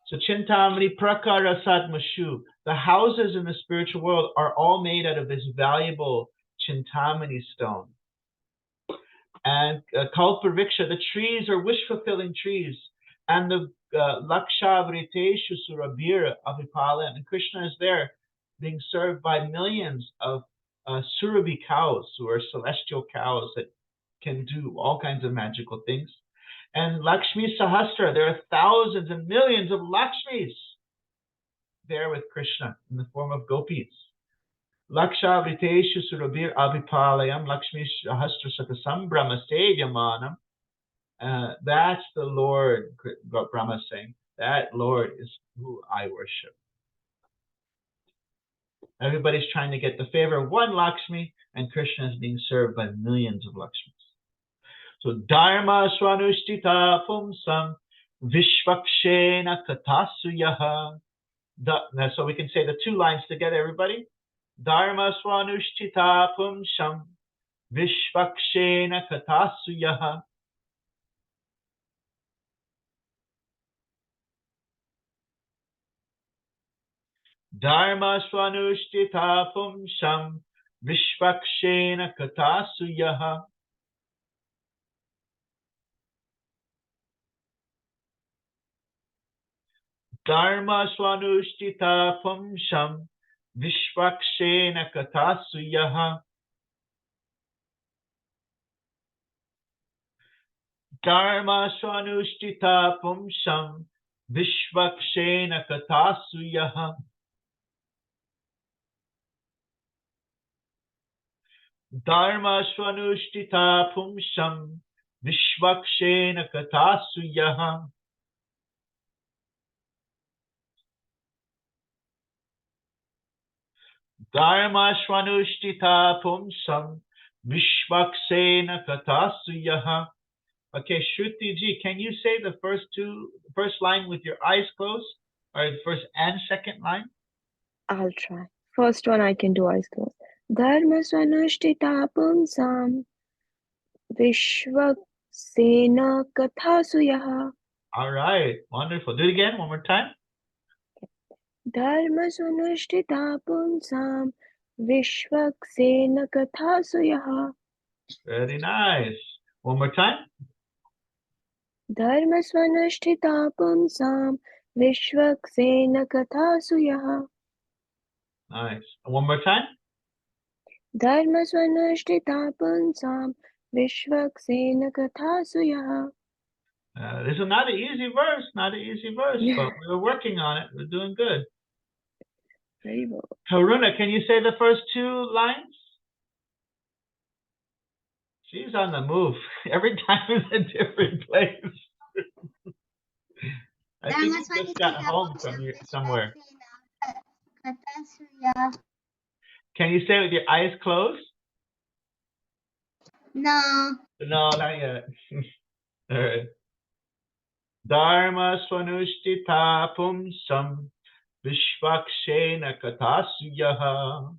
So Chintamani Prakara Satmashu, the houses in the spiritual world are all made out of this valuable Chintamani stone. And Kalpavriksha, the trees are wish-fulfilling trees. And the Laksha Vriteshu Surabhira Avipala, and Krishna is there being served by millions of Surabhi cows, who are celestial cows that can do all kinds of magical things. And Lakshmi Sahasra, there are thousands and millions of Lakshmis there with Krishna in the form of gopis. Laksha Vriteshu Surabhir Avipalayam Lakshmi Sahasra Satasam Brahma Sevyamanam. That's the Lord, Brahma is saying. That Lord is who I worship. Everybody's trying to get the favor of one Lakshmi, and Krishna is being served by millions of Lakshmis. So Dharma swanushtita pumsam vishvakshena katasuyaha. So we can say the two lines together, everybody. Dharma swanushtita pumsam vishvakshena katasuyaha. Dharma swanushtita pumsam vishvakshena katasuyaha. Dharma swanushtita pumsam vishvakshena katasuyaha. Dharma swanushtita pumsam vishvakshena katasuyaha. Dharma swanushtita pumsam vishvakshena katasuyaha. Dharma swanushtita pumsam vishvakshena katasuyaha. Okay, Shruti ji, can you say the first line with your eyes closed? Or the first and second line? I'll try. First one I can do eyes closed. Dharma swanushtita pumsam vishvaksena kathasuyaha. All right, wonderful. Do it again, one more time. Dharma swanushtita pumsam vishvaksena kathasuyaha. Very nice. One more time. Dharma swanushtita pumsam vishvaksena kathasuyaha. Nice. One more time. Dharma swanushtita pumsam vishvaksena kathasuyaha. This is not an easy verse, but we're working on it. We're doing good. Very well. Karuna, can you say the first two lines? She's on the move. Every time is a different place. I think you just got home from somewhere. Can you say it with your eyes closed? No. No, not yet. All right. Dharma swanushtita pumsam vishvakshena katasuyaha.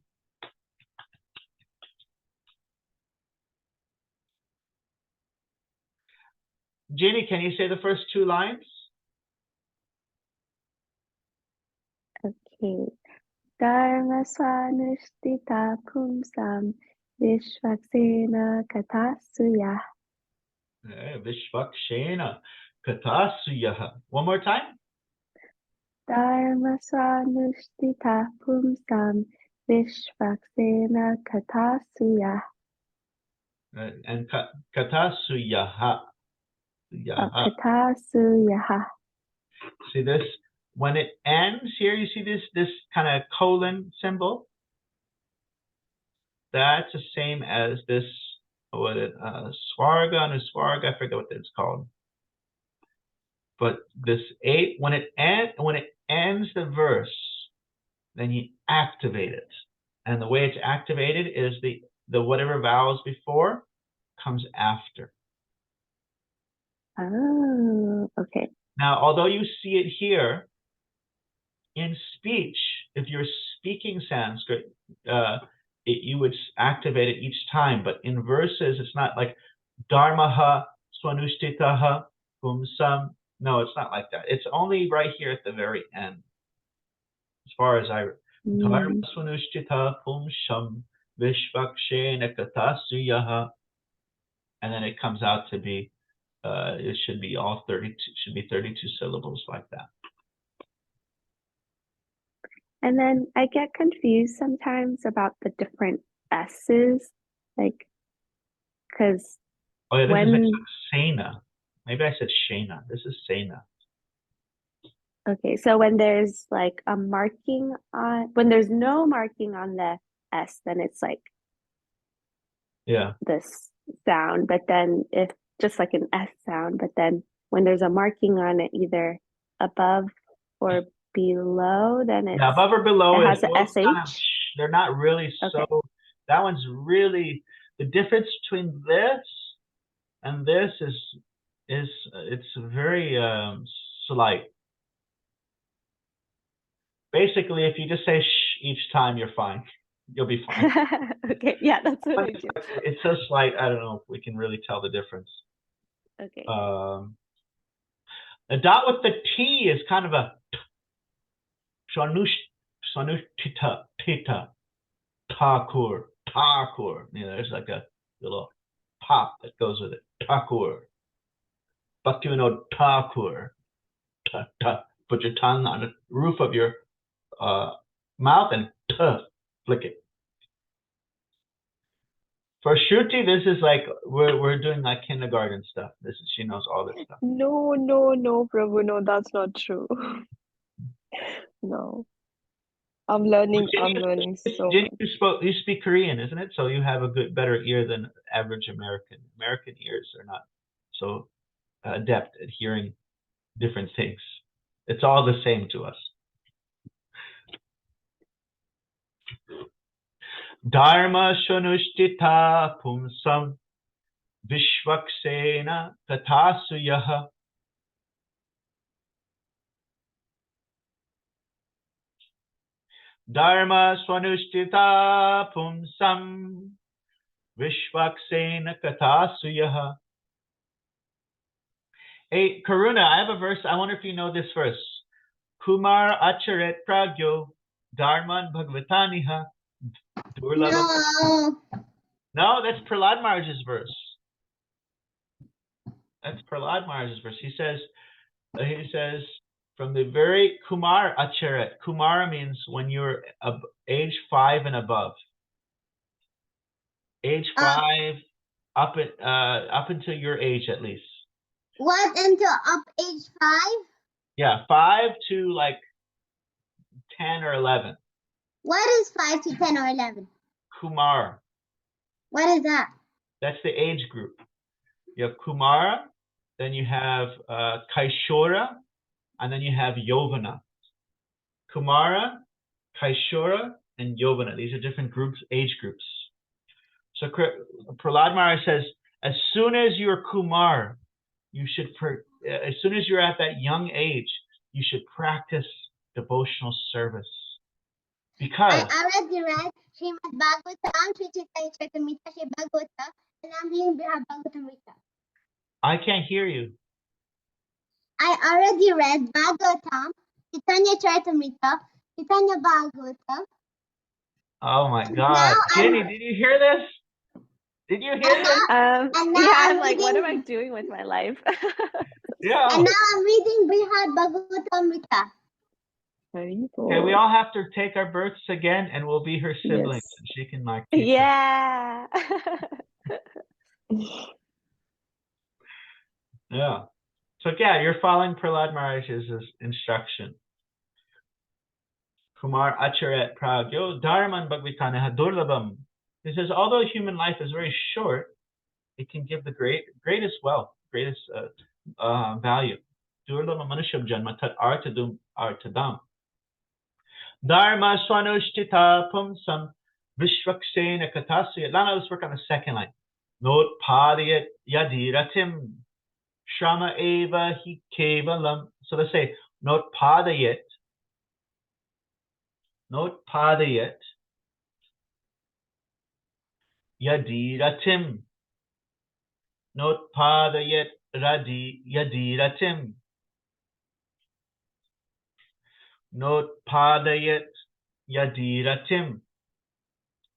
Jenny, can you say the first two lines? Okay. Dharma swanushtita pumsam vishvaksena kathasuyaha. Vishvakshena katasuyaha. One more time. Dharma swanushtita pumsam vishvaksena kathasuyaha. And katasuyaha. Kathasuyaha. See this? When it ends here, you see this kind of colon symbol? That's the same as this, swarga and swarga, I forget what it's called. But this 8, when it ends the verse, then you activate it. And the way it's activated is the whatever vowels before comes after. Oh, okay. Now, although you see it here, in speech, if you're speaking Sanskrit, you would activate it each time. But in verses, it's not like dharmaha, swanushtitaha, pumsam. No, it's not like that. It's only right here at the very end. As far as dharma swanushtita pumsam vishvakshena katasuyaha. And then it comes out to be, it should be all 32, should be 32 syllables like that. And then I get confused sometimes about the different S's, like, because oh yeah, this is Sena. Maybe I said Shana. This is Sena. Okay, so when there's like a marking on, when there's no marking on the S, then it's like this sound. But then if just like an S sound, but then when there's a marking on it, either above or below, then it's Yeah, above or below it is has a both kind of, SH. they're not really Okay. so, that one's really, the difference between this and this is it's very slight. Basically, if you just say shh each time, you're fine. You'll be fine. Okay, yeah, that's what I do. It's so slight, I don't know if we can really tell the difference. Okay. The dot with the T is kind of a Swanushtita, Tita, Thakur. You know, there's like a little pop that goes with it. Thakur. Bhaktivinoda Thakur. Put your tongue on the roof of your mouth and flick it. For Shruti, this is like we're doing like kindergarten stuff. This is, she knows all this stuff. No, Prabhu, no, that's not true. No. I'm learning so Jenny, much. you speak Korean, isn't it? So you have a better ear than average American. American ears are not so adept at hearing different things. It's all the same to us. Dharma shonushtita pumsam vishvaksena tathasuyaha. Dharma swanushtita pumsam vishvaksena kathasuyaha. Hey, Karuna, I have a verse. I wonder if you know this verse. Kumar acharet pragyo dharman bhagavataniha. No. No, that's Prahlad Maharaj's verse. That's Prahlad Maharaj's verse. He says, from the very Kumar acharet. Kumara means when you're age 5 and above. Age 5 up until your age at least. What, until up age 5? Yeah, 5 to like 10 or 11. What is 5 to 10 or 11? Kumar. What is that? That's the age group. You have Kumara, then you have Kaishora, and then you have Yovana. Kumara, Kaishora, and Yovana. These are different groups, age groups. So Prahlad Maharaj says, as soon as you're Kumar, you should, as soon as you're at that young age, you should practice devotional service. Because I already read Śrīmad Bhāgavatam, Sri Chaitanya Charitamrita, Sri Bhagavatam, and I'm reading Bhagavatamrita. I can't hear you. I already read Bhagavatam, Chaitanya Charitamrita, Chaitanya Bhagavatam. Oh my God. Jenny, did you hear this? Did you hear this? And now Yeah, I'm I'm like, what am I reading, doing with my life? Yeah. and now I'm reading Brihad Bhagavatamrita. Okay, we all have to take our births again, and we'll be her siblings, Yes. and she can like teach us. Yeah. Yeah. So yeah, you're following Prahlad Maharaj's instruction. Kumar acharet pragyo dharman bhagavitanaha durlabam. He says, although human life is very short, it can give the greatest wealth, greatest value. Durlabam manusham janma tat artadam. Dharma swanushtita pumsam vishvaksena katasya. Now let's work on the second line. Not padiyat yadiratim shrama eva hi kevalam. So let's say not padayat yadiratim. Not padayat yadiratim. Not padayat yadiratim.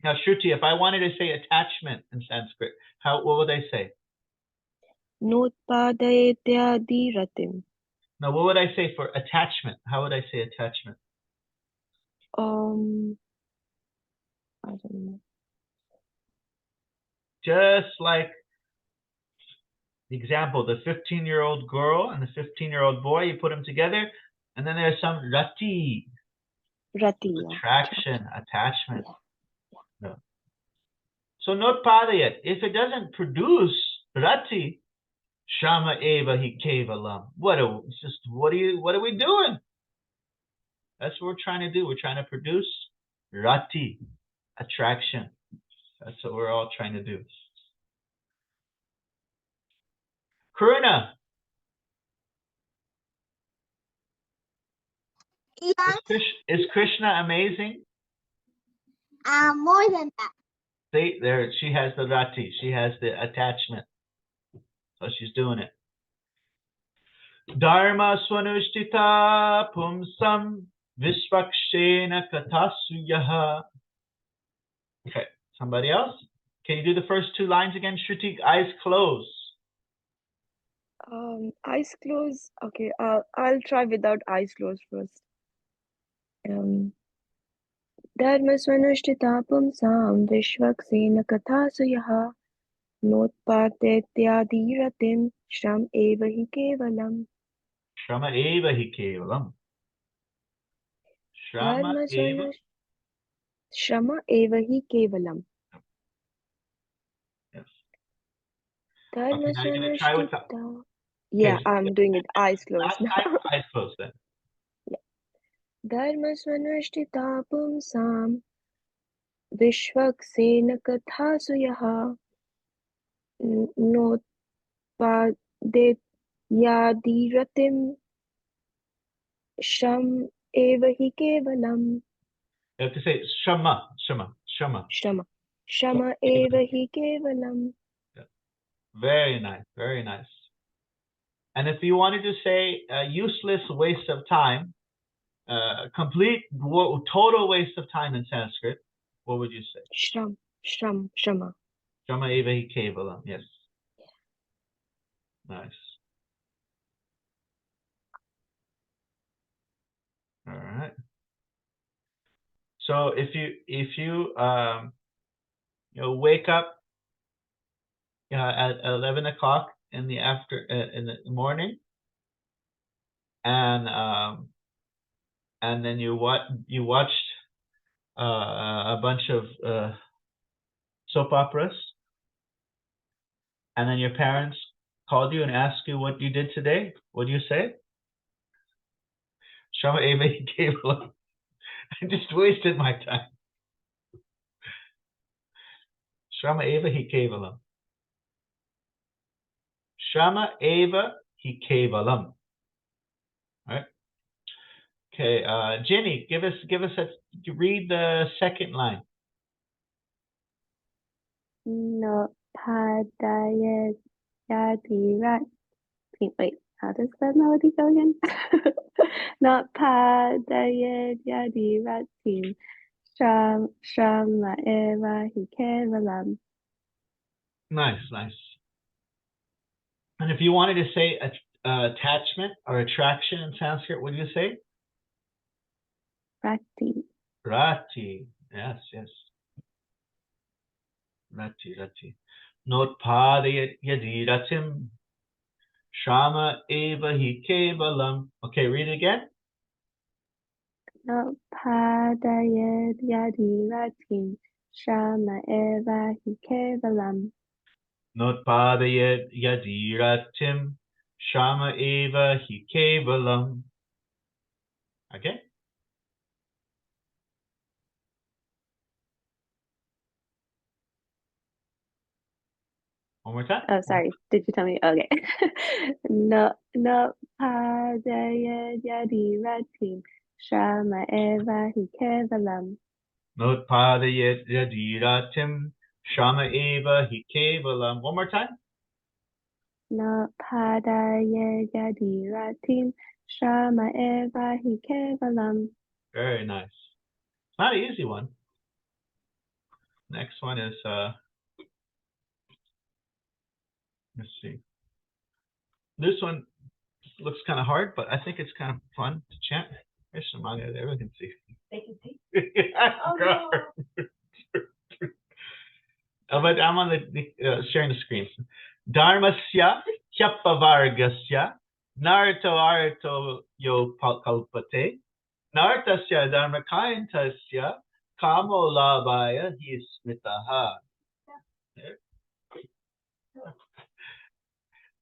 Now, Shruti, if I wanted to say attachment in Sanskrit, what would I say? Notpadayatyadirratim. Now, what would I say for attachment? How would I say attachment? I don't know. Just like the example, the 15-year-old girl and the 15-year-old boy, you put them together, and then there's some rati. Rati. Attraction, attachment. Yeah. No. So not padayat. If it doesn't produce rati, Shama eva hi kevalam. What are we doing? That's what we're trying to do. We're trying to produce rati, attraction. That's what we're all trying to do. Karuna, Yes. is Krishna amazing? More than that. See, there, she has the rati. She has the attachment. So she's doing it. Dharma swanushtita pumsam vishvakshena katasuyaha. Okay, somebody else? Can you do the first two lines again, Shruti? Eyes closed. Eyes closed. Okay, I'll try without eyes closed first. Dharma swanushtita pumsam vishvaksena kathasayaha notpatetyadiratim shram eva hi kevalam. Shrama eva hi kevalam. Dharma Shrama eva hi kevalam. Yes. Dharma Okay, now you're going to try with the... Yeah, Okay, I'm doing it eyes closed last now. time, eyes closed then. Dharma swanushtita pumsam vishvaksena kathasayaha notpadetyadiratim shram eva hi kevalam. You have to say shama. Shama eva hi kevalam. Very nice, very nice. And if you wanted to say a useless waste of time, complete total waste of time in Sanskrit, what would you say? Shama. Shama eva hi kevalam. Yes. Nice. All right. So if you wake up at 11 o'clock in the morning, and then you watched a bunch of soap operas, and then your parents called you and asked you what you did today, what do you say? Shama eva hi kevalam. I just wasted my time. Shama eva hi kevalam. Shama eva hi kevalam. All right. Okay, Jenny, read the second line. No padayat yadirat. Wait, how does that melody go again? Not padayat yadiratim shama eva hi kevalam. Nice. And if you wanted to say attachment or attraction in Sanskrit, what do you say? Bhakti. Rati. Yes. Rati. Notpadayat yadiratim shama eva hi kevalam. Okay, read it again. No padayat yadiratim shama eva hi kevalam. Notpadayat yadiratim shama eva hi kevalam. Okay. One more time. Oh, sorry. Did you tell me? Okay. No padayat yadiratim shama eva hi kevalam. Notpadayat yadiratim shama eva hi kevalam. One more time. No padayat yadiratim shama eva hi kevalam. Very nice. It's not an easy one. Next one is let's see. This one looks kind of hard, but I think it's kind of fun to chant. There's some manga there. Everyone can see. They can see. Oh, no. But I'm on the sharing the screen. Dharmasya hyapavargasya narto arto yo kalpate nartasya dharmakayantasya kamo labaya hi smitaha.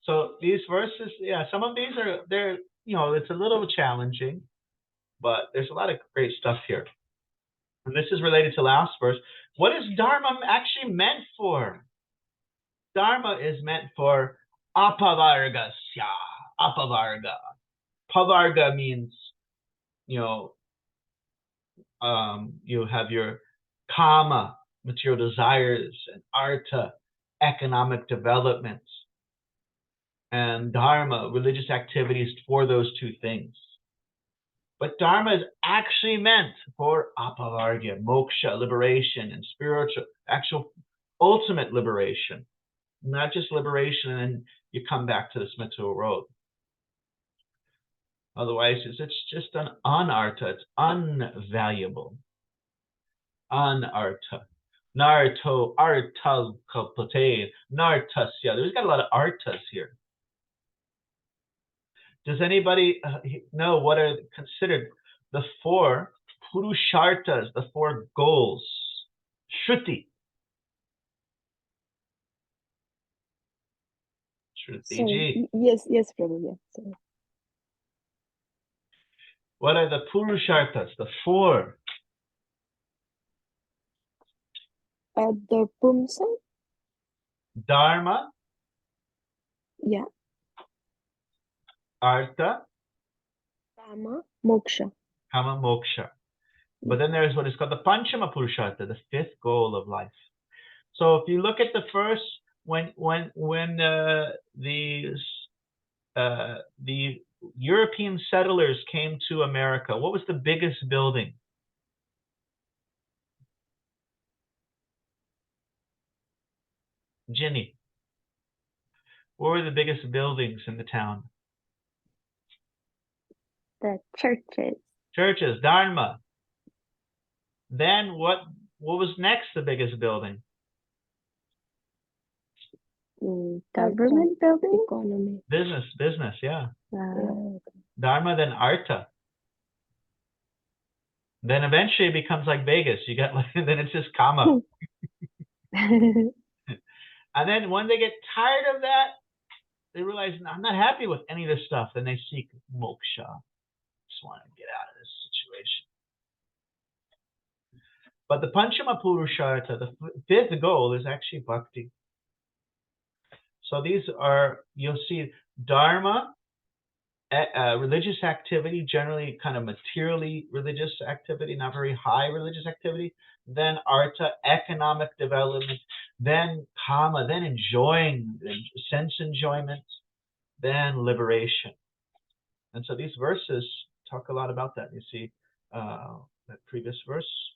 So these verses, yeah, some of these they're it's a little challenging, but there's a lot of great stuff here. And this is related to last verse. What is Dharma actually meant for? Dharma is meant for apavargasya. Apavarga. Pavarga means, you have your kama, material desires, and artha, economic development, and dharma, religious activities for those two things. But dharma is actually meant for apavarga, moksha, liberation, and spiritual, actual ultimate liberation. Not just liberation and then you come back to this material world. Otherwise, it's just an anartha. It's unvaluable. Anartha. Narto, artal, kalpate, nartasya. There's got a lot of arthas here. Does anybody know what are considered the four purusharthas, the four goals? Shruti. Shruti ji. Yes, Prabhu. Yeah, sorry. What are the purusharthas, the four? The pumsa. Dharma. Yeah. Artha. Kama, moksha. Kama, moksha. But then there's what is called the Panchama Purushartha, the fifth goal of life. So if you look at the first, when the European settlers came to America, what was the biggest building? Ginny. What were the biggest buildings in the town? The churches. Churches, Dharma. Then what was next the biggest building? Government building? Economy. Business, yeah. Dharma, then Artha. Then eventually it becomes like Vegas. You got then it's just Kama. And then when they get tired of that, they realize, I'm not happy with any of this stuff. Then they seek moksha. Just want to get out of this situation. But the Panchama Purushartha, the fifth goal, is actually Bhakti. So these are, you'll see Dharma, religious activity, generally kind of materially religious activity, not very high religious activity. Then Artha, economic development. Then Kama, then enjoying, sense enjoyment. Then liberation. And so these verses talk a lot about that. You see that previous verse.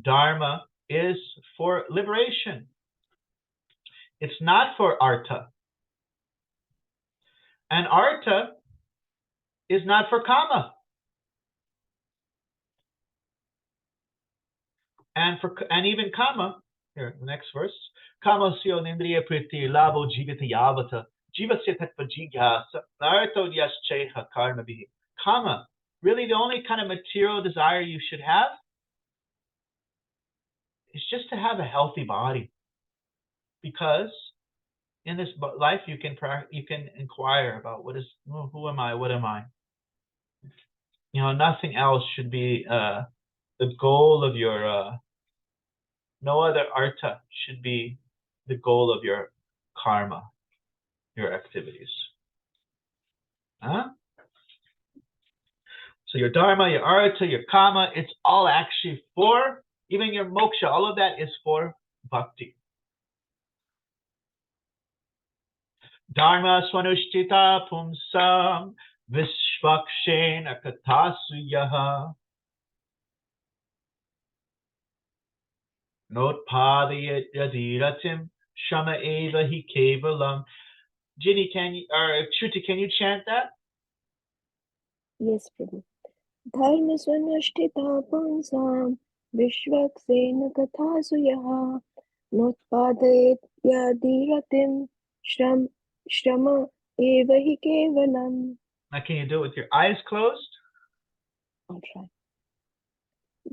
Dharma is for liberation. It's not for Artha. And Artha is not for Kama. And even Kama, here, the next verse. Kama syo nindriya priti lavo jivita yavata jivasya tattva jigyasa narto yascheha karma bihi. Kama, really the only kind of material desire you should have is just to have a healthy body. Because in this life you can inquire about who am I, what am I? Nothing else should be the goal of your no other artha should be the goal of your karma, your activities. So your dharma, your artha, your kama, it's all actually for, even your moksha, all of that is for bhakti. Dharma swanushtita pumsam vishvakshena kathasuyaha notpadayat yadiratim shama eva hi kevalam. Ginny, Shruti, can you chant that? Yes, Prabhu. Dharma swanushtita pumsam vishvakshena kathasuyaha notpadayat yadiratim Shrama eva hi kevalam. Now, can you do it with your eyes closed? I'll try.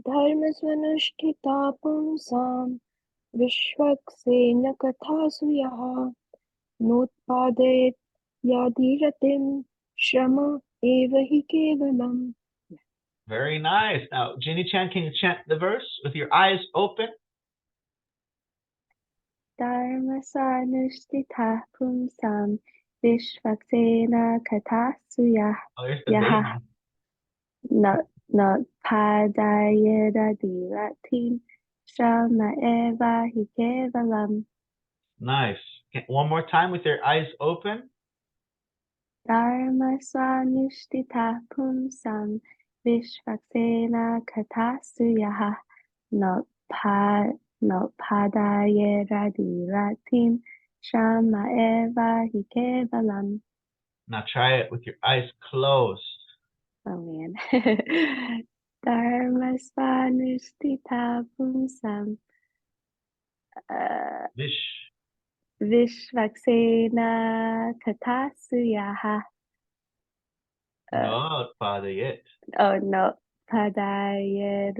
Dharma svanushtita pumsam vishvaksena kathasuyaha Notpadayet yadiratim Shrama eva hi kevalam. Very nice. Now, Ginny-chan, can you chant the verse with your eyes open? Dharma sanushtitha pumsam Vishvaksena katasuyah. Oh, there's the Yaha. baby. Notpadayet Shrama eva hi kevalam. Nice. One more time with your eyes open. Dharma swanushtitha pumsam Vishvaksena katasuyah. Notpadayet radiratim Shama eva hi kevalam. Now try it with your eyes closed. Oh man. Dharma swanushtitha pumsam Vishvaksena katasuyah. Notpadayet. Oh no, Padayet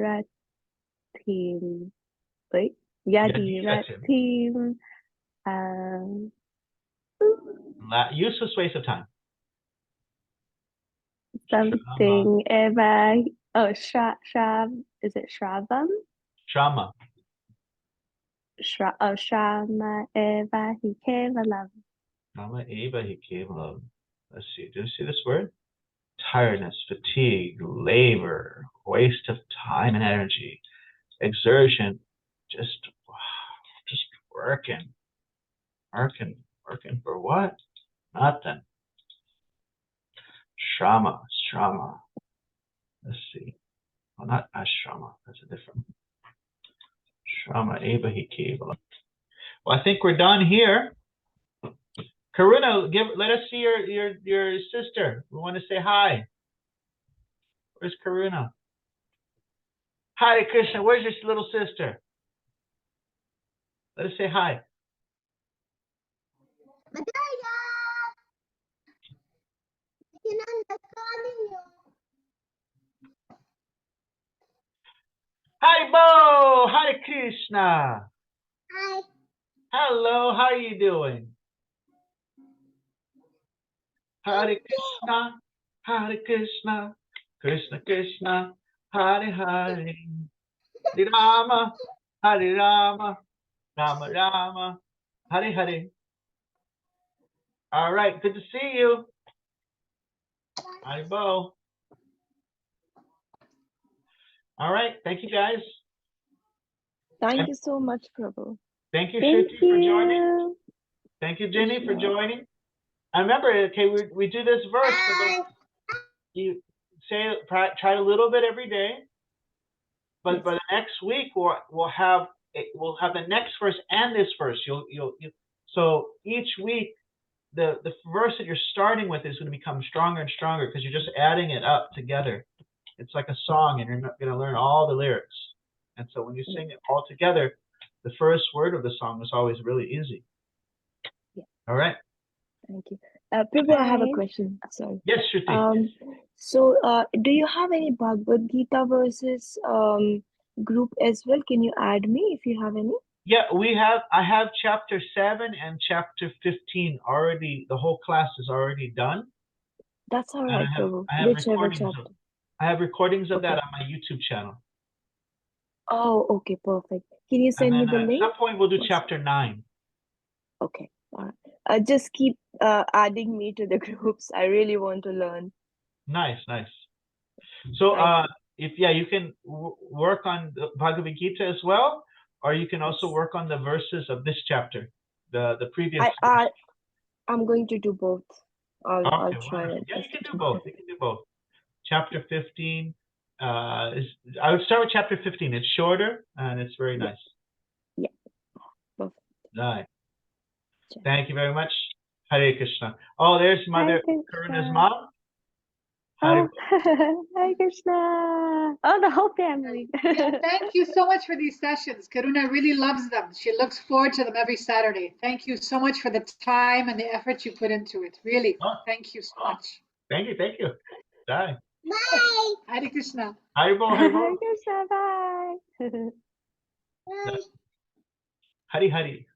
ratim. Wait, yadiratim. Useless waste of time. Something eva. Oh, is it Shravam? Shama. Shama eva hi kevalam. Shama eva hi kevalam. Let's see. Do you see this word? Tiredness, fatigue, labor, waste of time and energy, exertion, just working for what? Nothing. Shrama. Let's see. Well, not ashrama. That's a different. Shrama eva hi kevalam. Well, I think we're done here. Karuna, let us see your sister. We want to say hi. Where's Karuna? Hare Krishna. Where's your little sister? Let us say hi. Madaya! Kinanda's calling you. Haribo! Hare Krishna. Hi. Hello, how are you doing? Hare Krishna, Hare Krishna, Krishna Krishna, Hare Hare, Hare Rama, Rama Rama, Hare Hare. All right, good to see you. Haribo. All right, thank you guys. Thank you so much, Prabhu. Thank you, Thank Shruti, you. for joining. Thank you, Jenny, for joining. I remember, okay, we do this verse, but then you try a little bit every day. But by the next week, we'll have the next verse and this verse. So each week, the verse that you're starting with is going to become stronger and stronger because you're just adding it up together. It's like a song, and you're not going to learn all the lyrics. And so when you sing it all together, the first word of the song is always really easy. Yeah. All right. Thank you. Prabhu, I have a question. Sorry. Yes, Shruti. So, do you have any Bhagavad Gita verses group as well? Can you add me if you have any? Yeah, I have chapter 7 and chapter 15 already. The whole class is already done. That's all right, Prabhu. I have Whichever chapter. I have recordings of that on my YouTube channel. Oh, okay, perfect. Can you send me the link? At some point, we'll do chapter 9. Okay, all right. Just keep adding me to the groups. I really want to learn. Nice. So, you can work on the Bhagavad Gita as well, or you can also work on the verses of this chapter, the previous. I'm going to do both. I'll try it. Yeah, you can do both. Chapter 15 I would start with chapter 15. It's shorter and it's very nice. Yeah. Perfect. Nice. Thank you very much. Hare Krishna. Oh, there's Mother Karuna's mom. Oh, Hare Krishna. Oh, the whole family. Thank you so much for these sessions. Karuna really loves them. She looks forward to them every Saturday. Thank you so much for the time and the effort you put into it. Really, thank you so much. Thank you. Bye. Bye. Hare Krishna. Haribo. Hare Krishna. Bye. Bye. Hari.